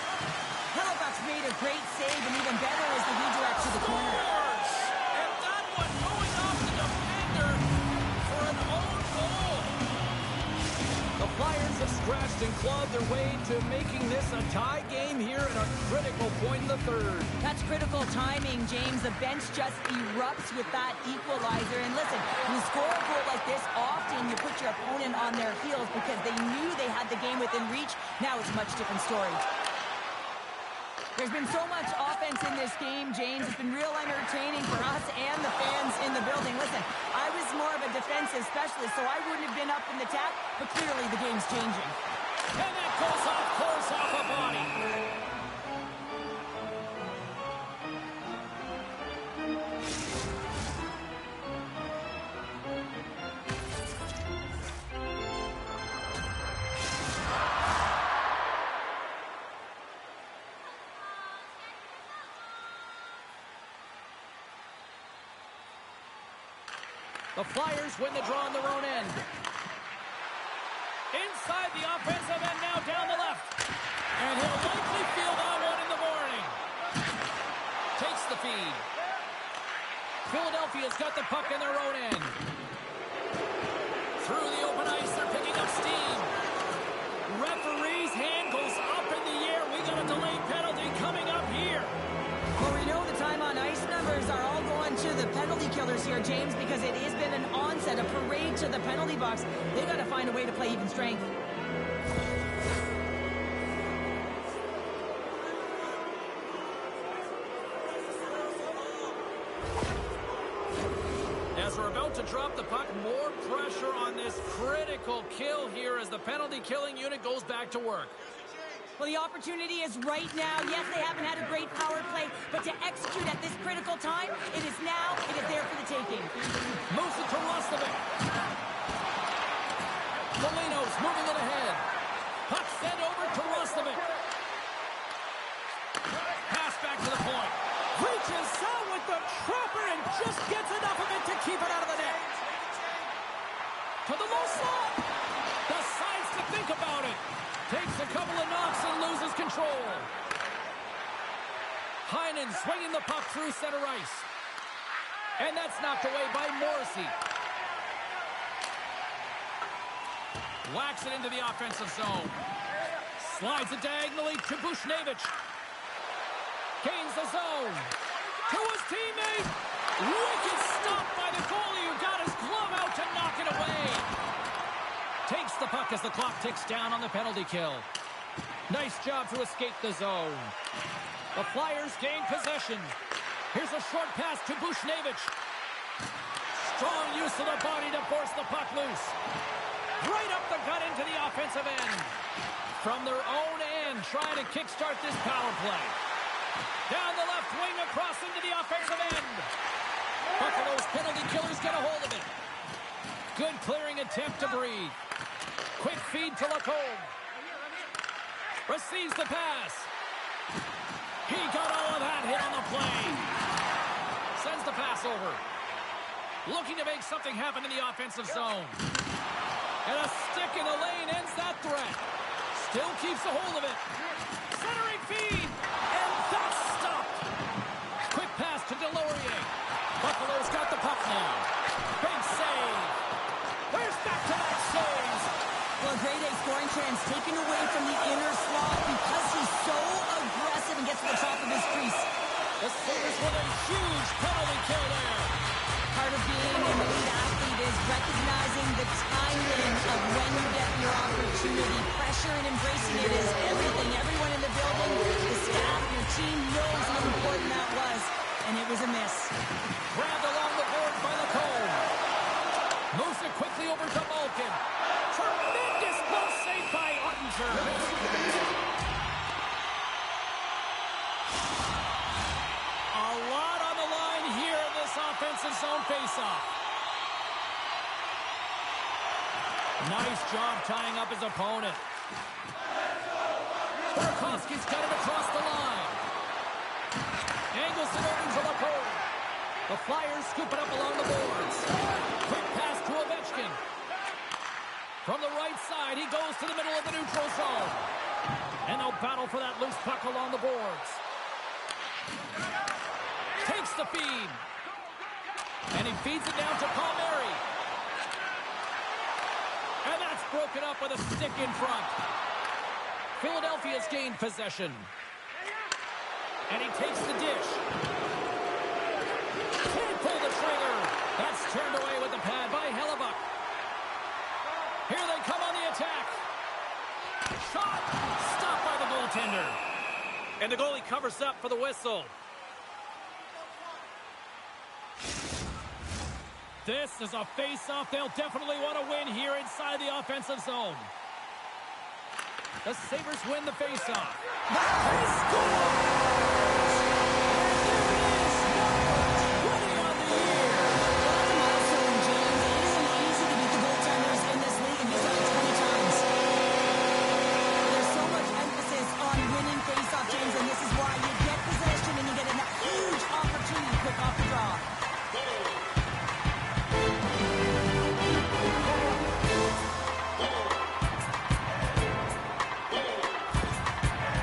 Hellebuyck's made a great save, and even better is the redirect to the corner. Scores! And that one going off the defender for an own goal. The Flyers have scratched and clawed their way to making this a tie game here at a critical point in the third. That's critical timing, James. The bench just erupts with that equalizer. And listen, when you score a goal like this, often you put your opponent on their heels because they knew they had the game within reach. Now it's a much different story. There's been so much offense in this game, James. It's been real entertaining for us and the fans in the building. Listen, I was more of a defensive specialist, so I wouldn't have been up in the tap, but clearly the game's changing. And that goes off course off a body. The Flyers win the draw on their own end. Inside the offensive end now down the left. And he'll likely feel that one in the morning. Takes the feed. Philadelphia's got the puck in their own end. Through the open ice, they're picking up steam. Referee's hand goes up in the air. We got a delayed penalty coming up here. Well, we know the time on ice numbers are all going to the penalty killers here, James, because it has been an onset, a parade to the penalty box. They've got to find a way to play even strength. As we're about to drop the puck, more pressure on this critical kill here as the penalty killing unit goes back to work. Well, the opportunity is right now. Yes, they haven't had a great power play, but to execute at this critical time, it is now. It is there for the taking. Moves it to Rustovic. Molino's moving it ahead. Puck sent over to Rustovic. Pass back to the point. Reaches out with the trapper and just gets enough of it to keep it out of the net. To the low slot. Decides to think about it. Takes a couple of knocks and loses control. Heinen swinging the puck through center ice. And that's knocked away by Morrissey. Whacks it into the offensive zone. Slides it diagonally to Buchnevich. Gains the zone. To his teammate. Wicked stop by the goalie who got his glove out to knock it away. Takes the puck as the clock ticks down on the penalty kill. Nice job to escape the zone. The Flyers gain possession. Here's a short pass to Buchnevich. Strong use of the body to force the puck loose. Right up the gut into the offensive end. From their own end, trying to kickstart this power play. Down the left wing, across into the offensive end. Buffalo's penalty killers get a hold of it. Good clearing attempt to breathe. Quick feed to Lacombe. Receives the pass. He got all of that hit on the play. Sends the pass over. Looking to make something happen in the offensive zone. And a stick in the lane ends that threat. Still keeps a hold of it. Centering feed. And that's stopped. Quick pass to Delorier. Buffalo's got the puck now. Big save. There's back-to-back saves. Well, a grade A scoring chance taken away from the inner slot because he's so aggressive and gets to the top of his crease. The Sabres with a huge penalty kill there. Part of being an elite athlete is recognizing the timing of when you get your opportunity. Pressure and embracing it is everything. Everyone in the building, the staff, your team knows how important that was, and it was a miss. Grabbed along the board by Lacombe. Moves it quickly over to Malkin. Tremendous close save by Ottinger. A lot on the line here in this offensive zone faceoff. Nice job tying up his opponent. Burakovsky's got it across the line. Angles it over to Lacombe. The Flyers scoop it up along the boards. Quick pass to Ovechkin. From the right side, he goes to the middle of the neutral zone. And they'll battle for that loose puck along the boards. Takes the feed. And he feeds it down to Palmieri. And that's broken up with a stick in front. Philadelphia's gained possession. And he takes the dish. Can't pull the trigger. That's turned away with the pad by Hellebuck. Here they come on the attack. Shot. Stopped by the goaltender. And the goalie covers up for the whistle. This is a face-off they'll definitely want to win here inside the offensive zone. The Sabres win the face-off. They score! And this is why you get possession and you get a huge opportunity quick off the draw.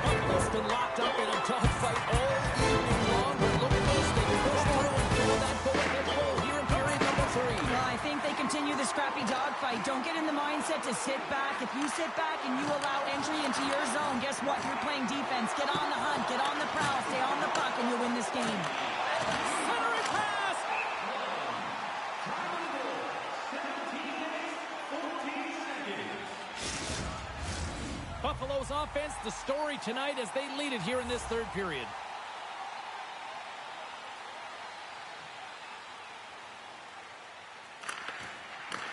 Buffalo's been locked up in a dogfight all evening long, but look at this. They push through and fill that go-ahead goal here in period number 3. Well, I think they continue the scrappy dogfight. Don't get in the mindset to sit back. If you sit back and you allow entry into your zone, guess what? You're playing defense. Get on the hunt, get on the prowl, stay on the puck, and you'll win this game. Centering pass! Buffalo's offense, the story tonight as they lead it here in this third period.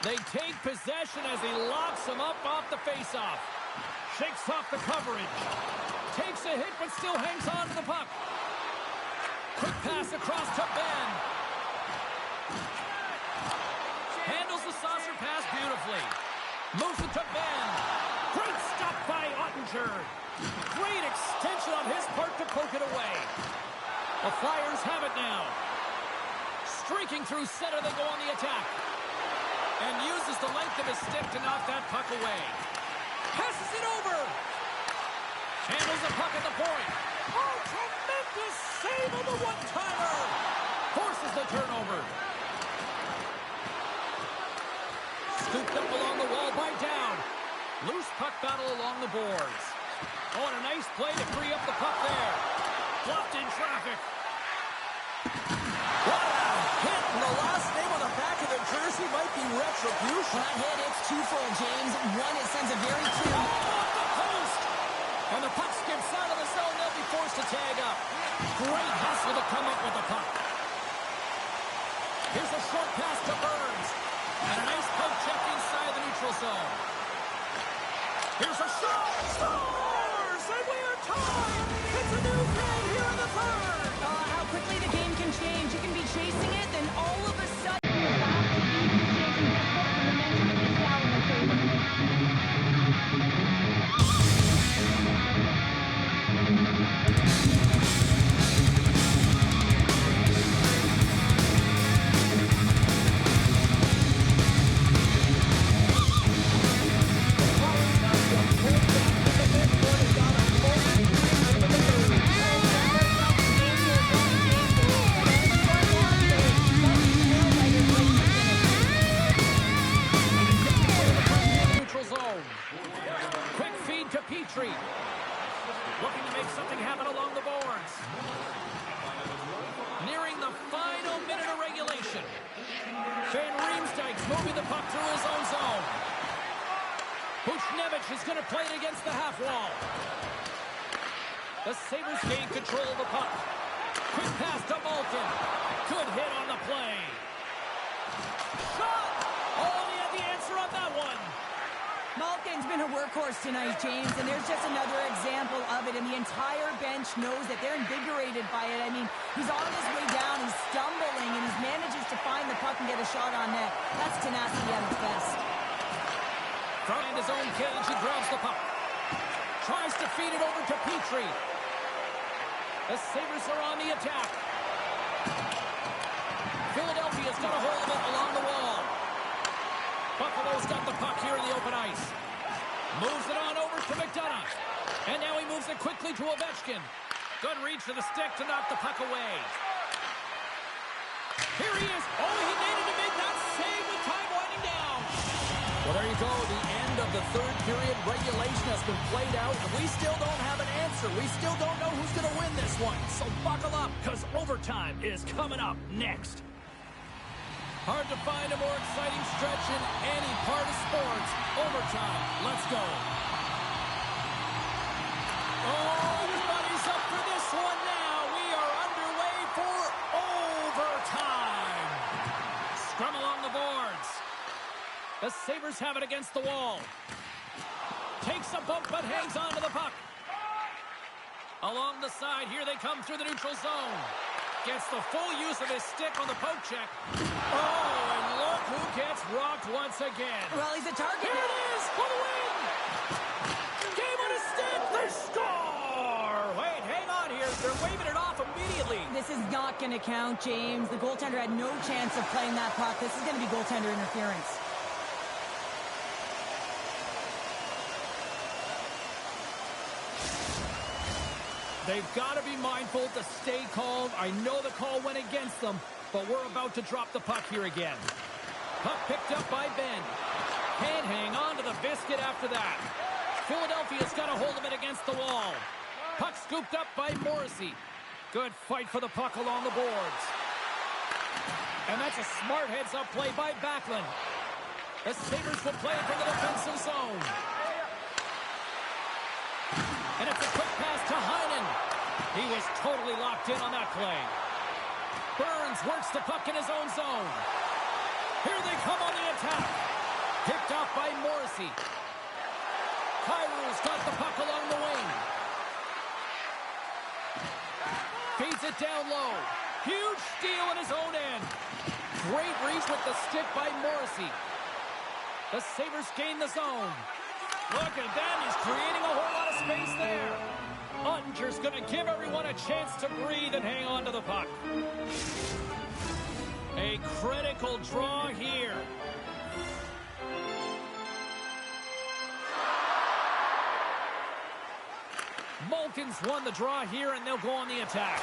They take possession as he locks him up off the faceoff. Shakes off the coverage. Takes a hit but still hangs on to the puck. Quick pass across to Ben. Handles the saucer pass beautifully. Moves it to Ben. Great stop by Ottinger. Great extension on his part to poke it away. The Flyers have it now. Streaking through center, they go on the attack. And uses the length of his stick to knock that puck away. Passes it over. Handles the puck at the point. Oh, tremendous save on the one-timer. Forces the turnover. Scooped up along the wall by Down. Loose puck battle along the boards. Oh, and a nice play to free up the puck there. Blocked in traffic. What a hit! And the last name on the back of the jersey might be retribution. That hit, it's twofold, James. One, it sends a very clear... Off the post! And the puck skips out of the zone. They'll be forced to tag up. Great hustle to come up with the puck. Here's a short pass to Burns. And a nice poke check inside the neutral zone. Here's a shot. Scores! And we are tied! It's a new play here in the third! How quickly the game can change. You can be chasing it, then all of a sudden... Looking to make something happen along the boards. Nearing the final minute of regulation. Van Riemsdyk's moving the puck through his own zone. Buchnevich is going to play it against the half wall. The Sabres gain control of the puck. Quick pass to Malkin. Good hit on the play. Shot! Oh, he had the answer on that one. Malkin's been a workhorse tonight, James, and there's just another example of it, and the entire bench knows that they're invigorated by it. I mean, he's on his way down, he's stumbling, and he manages to find the puck and get a shot on net. That's tenacity at its best. From his own cage, he grabs the puck. Tries to feed it over to Petrie. The Sabres are on the attack. Philadelphia's got a hold of it along the wall. Buffalo's got the puck here in the open ice. Moves it on over to McDonough. And now he moves it quickly to Ovechkin. Good reach to the stick to knock the puck away. Here he is. Oh, he needed to make that save with time winding down. Well, there you go. The end of the third period. Regulation has been played out, and we still don't have an answer. We still don't know who's going to win this one. So buckle up, because overtime is coming up next. Hard to find a more exciting stretch in any part of sports. Overtime. Let's go. Oh, everybody's up for Sabres have it against the wall. Takes a bump but hangs on to the puck. Along the side, here they come through the neutral zone. Gets the full use of his stick on the poke check. Oh, and look who gets rocked once again. Well, he's a target. Here it is for the win. Game on his stick. They score. Wait, hang on here. They're waving it off immediately. This is not going to count, James. The goaltender had no chance of playing that puck. This is going to be goaltender interference. They've got to be mindful to stay calm. I know the call went against them, but we're about to drop the puck here again. Puck picked up by Ben. Can't hang on to the biscuit after that. Philadelphia's got a hold of it against the wall. Puck scooped up by Morrissey. Good fight for the puck along the boards. And that's a smart heads-up play by Backlund. The Sabres will play it from the defensive zone. And it's a quick pass to Heinen. He was totally locked in on that play. Burns works the puck in his own zone. Here they come on the attack. Picked off by Morrissey. Kyrie's got the puck along the wing. Feeds it down low. Huge steal in his own end. Great reach with the stick by Morrissey. The Sabres gain the zone. Look at that. He's creating a whole lot of space there. Ottinger's going to give everyone a chance to breathe and hang on to the puck. A critical draw here. Malkin's won the draw here, and they'll go on the attack.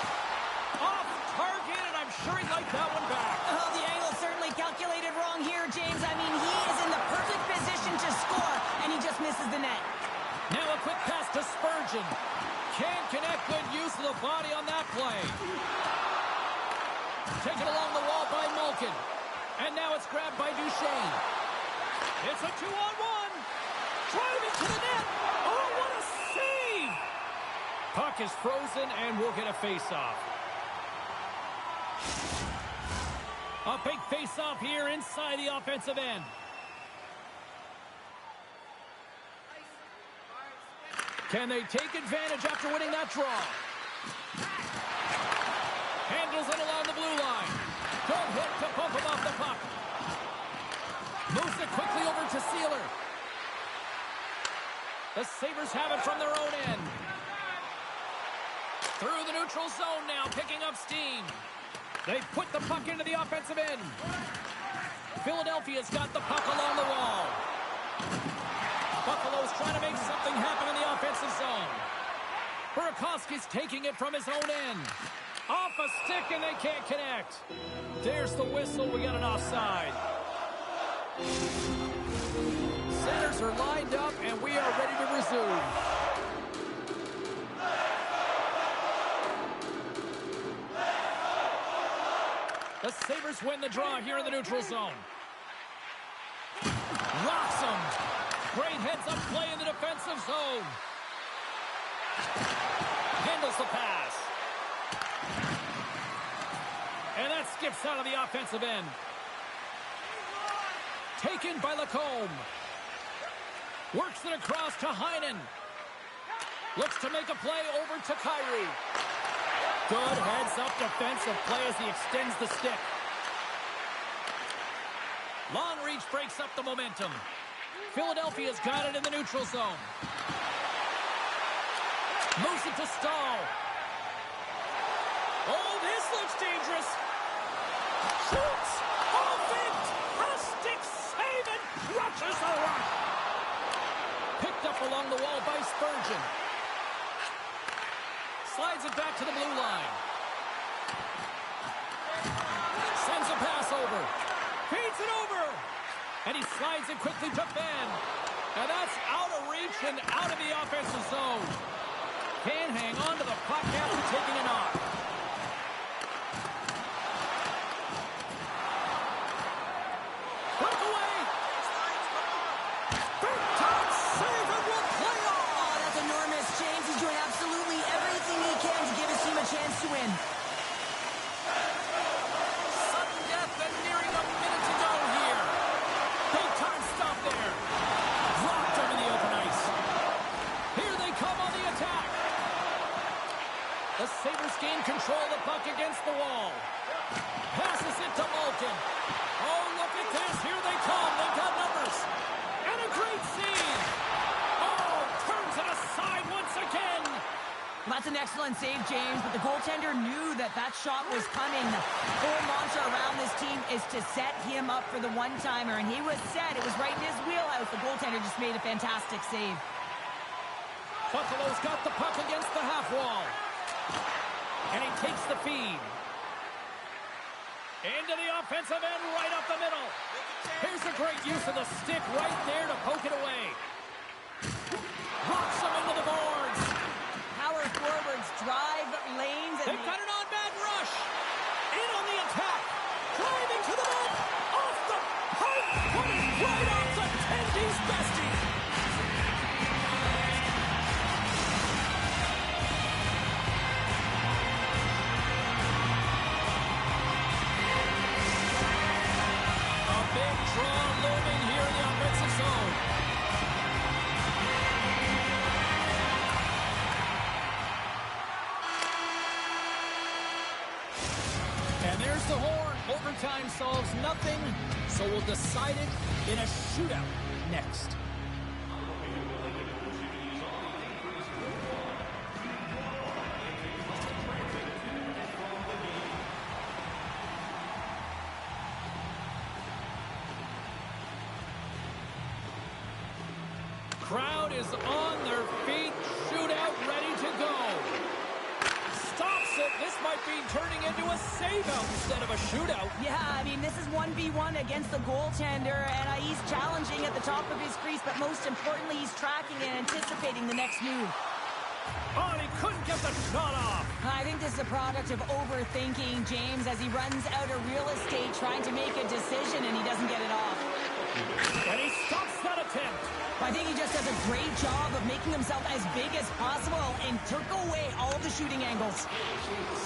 Off target, and I'm sure he'd like that one back. Oh, the angle certainly calculated wrong here, James. I mean, he is in the perfect position to score, and he just misses the net. Now a quick pass to Spurgeon. Can't connect. Good use of the body on that play. Taken along the wall by Malkin. And now it's grabbed by Duchesne. It's a 2-on-1. Driving to the net. Oh, what a save! Puck is frozen, and we'll get a face-off. A big face-off here inside the offensive end. Can they take advantage after winning that draw? Handles it along the blue line. Good hit to bump him off the puck. Moves it quickly over to Sealer. The Sabres have it from their own end. Through the neutral zone now, picking up steam. They put the puck into the offensive end. Philadelphia's got the puck along the wall. Buffalo's trying to make something happen in the offensive zone. Burakovsky's taking it from his own end. Off a stick, and they can't connect. There's the whistle. We got an offside. Centers are lined up, and we are ready to resume. The Sabres win the draw here in the neutral zone. Rocks him. Great heads-up play in the defensive zone. Handles the pass. And that skips out of the offensive end. Taken by Lacombe. Works it across to Heinen. Looks to make a play over to Kyrie. Good heads-up defensive play as he extends the stick. Long reach breaks up the momentum. Philadelphia's got it in the neutral zone. Moves it to Stahl. Oh, this looks dangerous. Shoots. Off it. A stick save and crushes the rock. Picked up along the wall by Spurgeon. Slides it back to the blue line. Sends a pass over. Feeds it over. And he slides it quickly to Ben. And that's out of reach and out of the offensive zone. Can't hang on to the puck after taking a knock. Breakaway. Big time save and will play on. Oh, that's enormous, James. He's doing absolutely everything he can to give his team a chance to win. Sudden death and nearing a minute to go here. Big time stop there. The Sabres gain control of the puck against the wall. Passes it to Malkin. Oh, look at this. Here they come. They've got numbers. And a great save. Oh, turns it aside once again. That's an excellent save, James, but the goaltender knew that that shot was coming. The whole mantra around this team is to set him up for the one-timer, and he was set. It was right in his wheelhouse. The goaltender just made a fantastic save. Buffalo's got the puck against the half wall. And he takes the feed. Into the offensive end, right up the middle. Here's a great use of the stick right there to poke it away. Rocks him into the boards. Power forwards drive lanes. And They've got an on-man rush. In on the attack. Driving to the net. Off the pipe. Putting right off the Tendy's bestie. A big draw looming here in the offensive zone. And there's the horn. Overtime solves nothing, so we'll decide it in a shootout next. Crowd is on their feet. Shootout ready to go. Stops it. This might be turning into a save-out instead of a shootout. yeah, I mean, this is 1v1 against the goaltender, and he's challenging at the top of his crease, but most importantly, he's tracking and anticipating the next move. Oh, and he couldn't get the shot off. I think this is a product of overthinking, James, as he runs out of real estate trying to make a decision, and he doesn't get it off. And he stops that attempt. I think he just does a great job of making himself as big as possible and took away all of the shooting angles.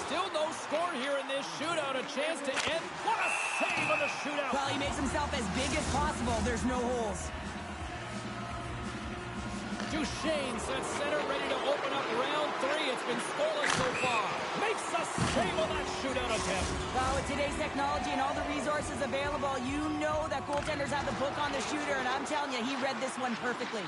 Still no score here in this shootout. A chance to end. What a save on the shootout. Well, he makes himself as big as possible. There's no holes. Duchesne sets center, ready to open up round 3. It's been scoreless so far. Makes the save on that shootout attempt. Well, with today's technology and all the resources available, you know that goaltenders have the book on the shooter, and I'm telling you, he read this one perfectly.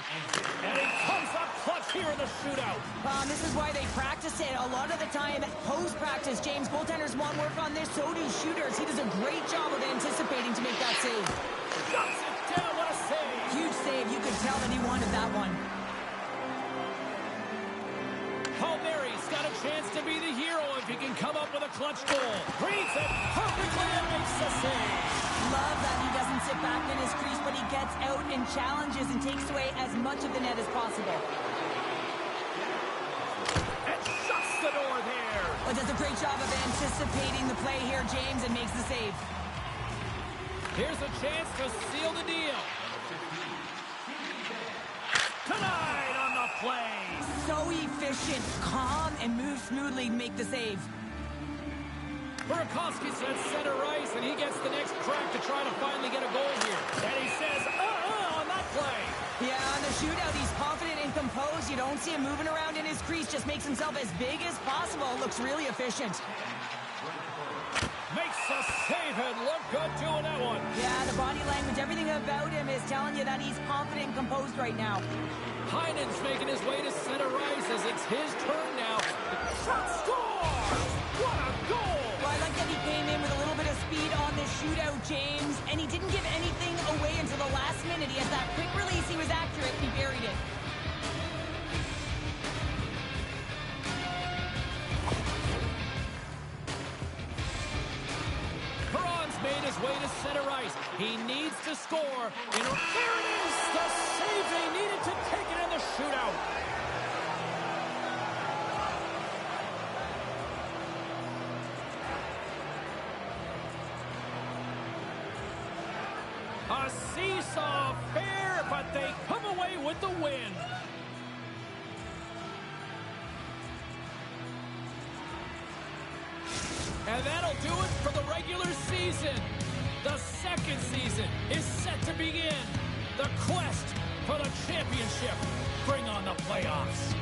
And he comes up clutch here in the shootout. This is why they practice it. A lot of the time, post-practice, James, goaltenders want work on this, so do shooters. He does a great job of anticipating to make that save. Shuts it down. What a save. Huge save. You could tell that he wanted that one. Palmieri's got a chance to be the hero if he can come up with a clutch goal. Reads it perfectly and makes the save. Love that he doesn't sit back in his crease, but he gets out and challenges and takes away as much of the net as possible. And shuts the door there. But does a great job of anticipating the play here, James, and makes the save. Here's a chance to seal the deal. Tonight on the play. So efficient, calm, and moves smoothly to make the save. Burakovsky sets center ice, and he gets the next crack to try to finally get a goal here. And he says, on that play. Yeah, on the shootout, he's confident and composed. You don't see him moving around in his crease. Just makes himself as big as possible. Looks really efficient. Makes a save and look good doing that one. Yeah, the body language, everything about him is telling you that he's confident and composed right now. Heinen's making his way to center ice as it's his turn now. Shot scores! What a goal! Well, I like that he came in with a little bit of speed on this shootout, James, and he didn't give anything away until the last minute. He has that quick release. He was accurate, and he buried it. Perron's made his way to center ice. He needs to score. There it is! The save they needed to take it in the shootout. A seesaw affair, but they come away with the win. And that'll do it for the regular season. The second season is set to begin. The quest for the championship. Bring on the playoffs.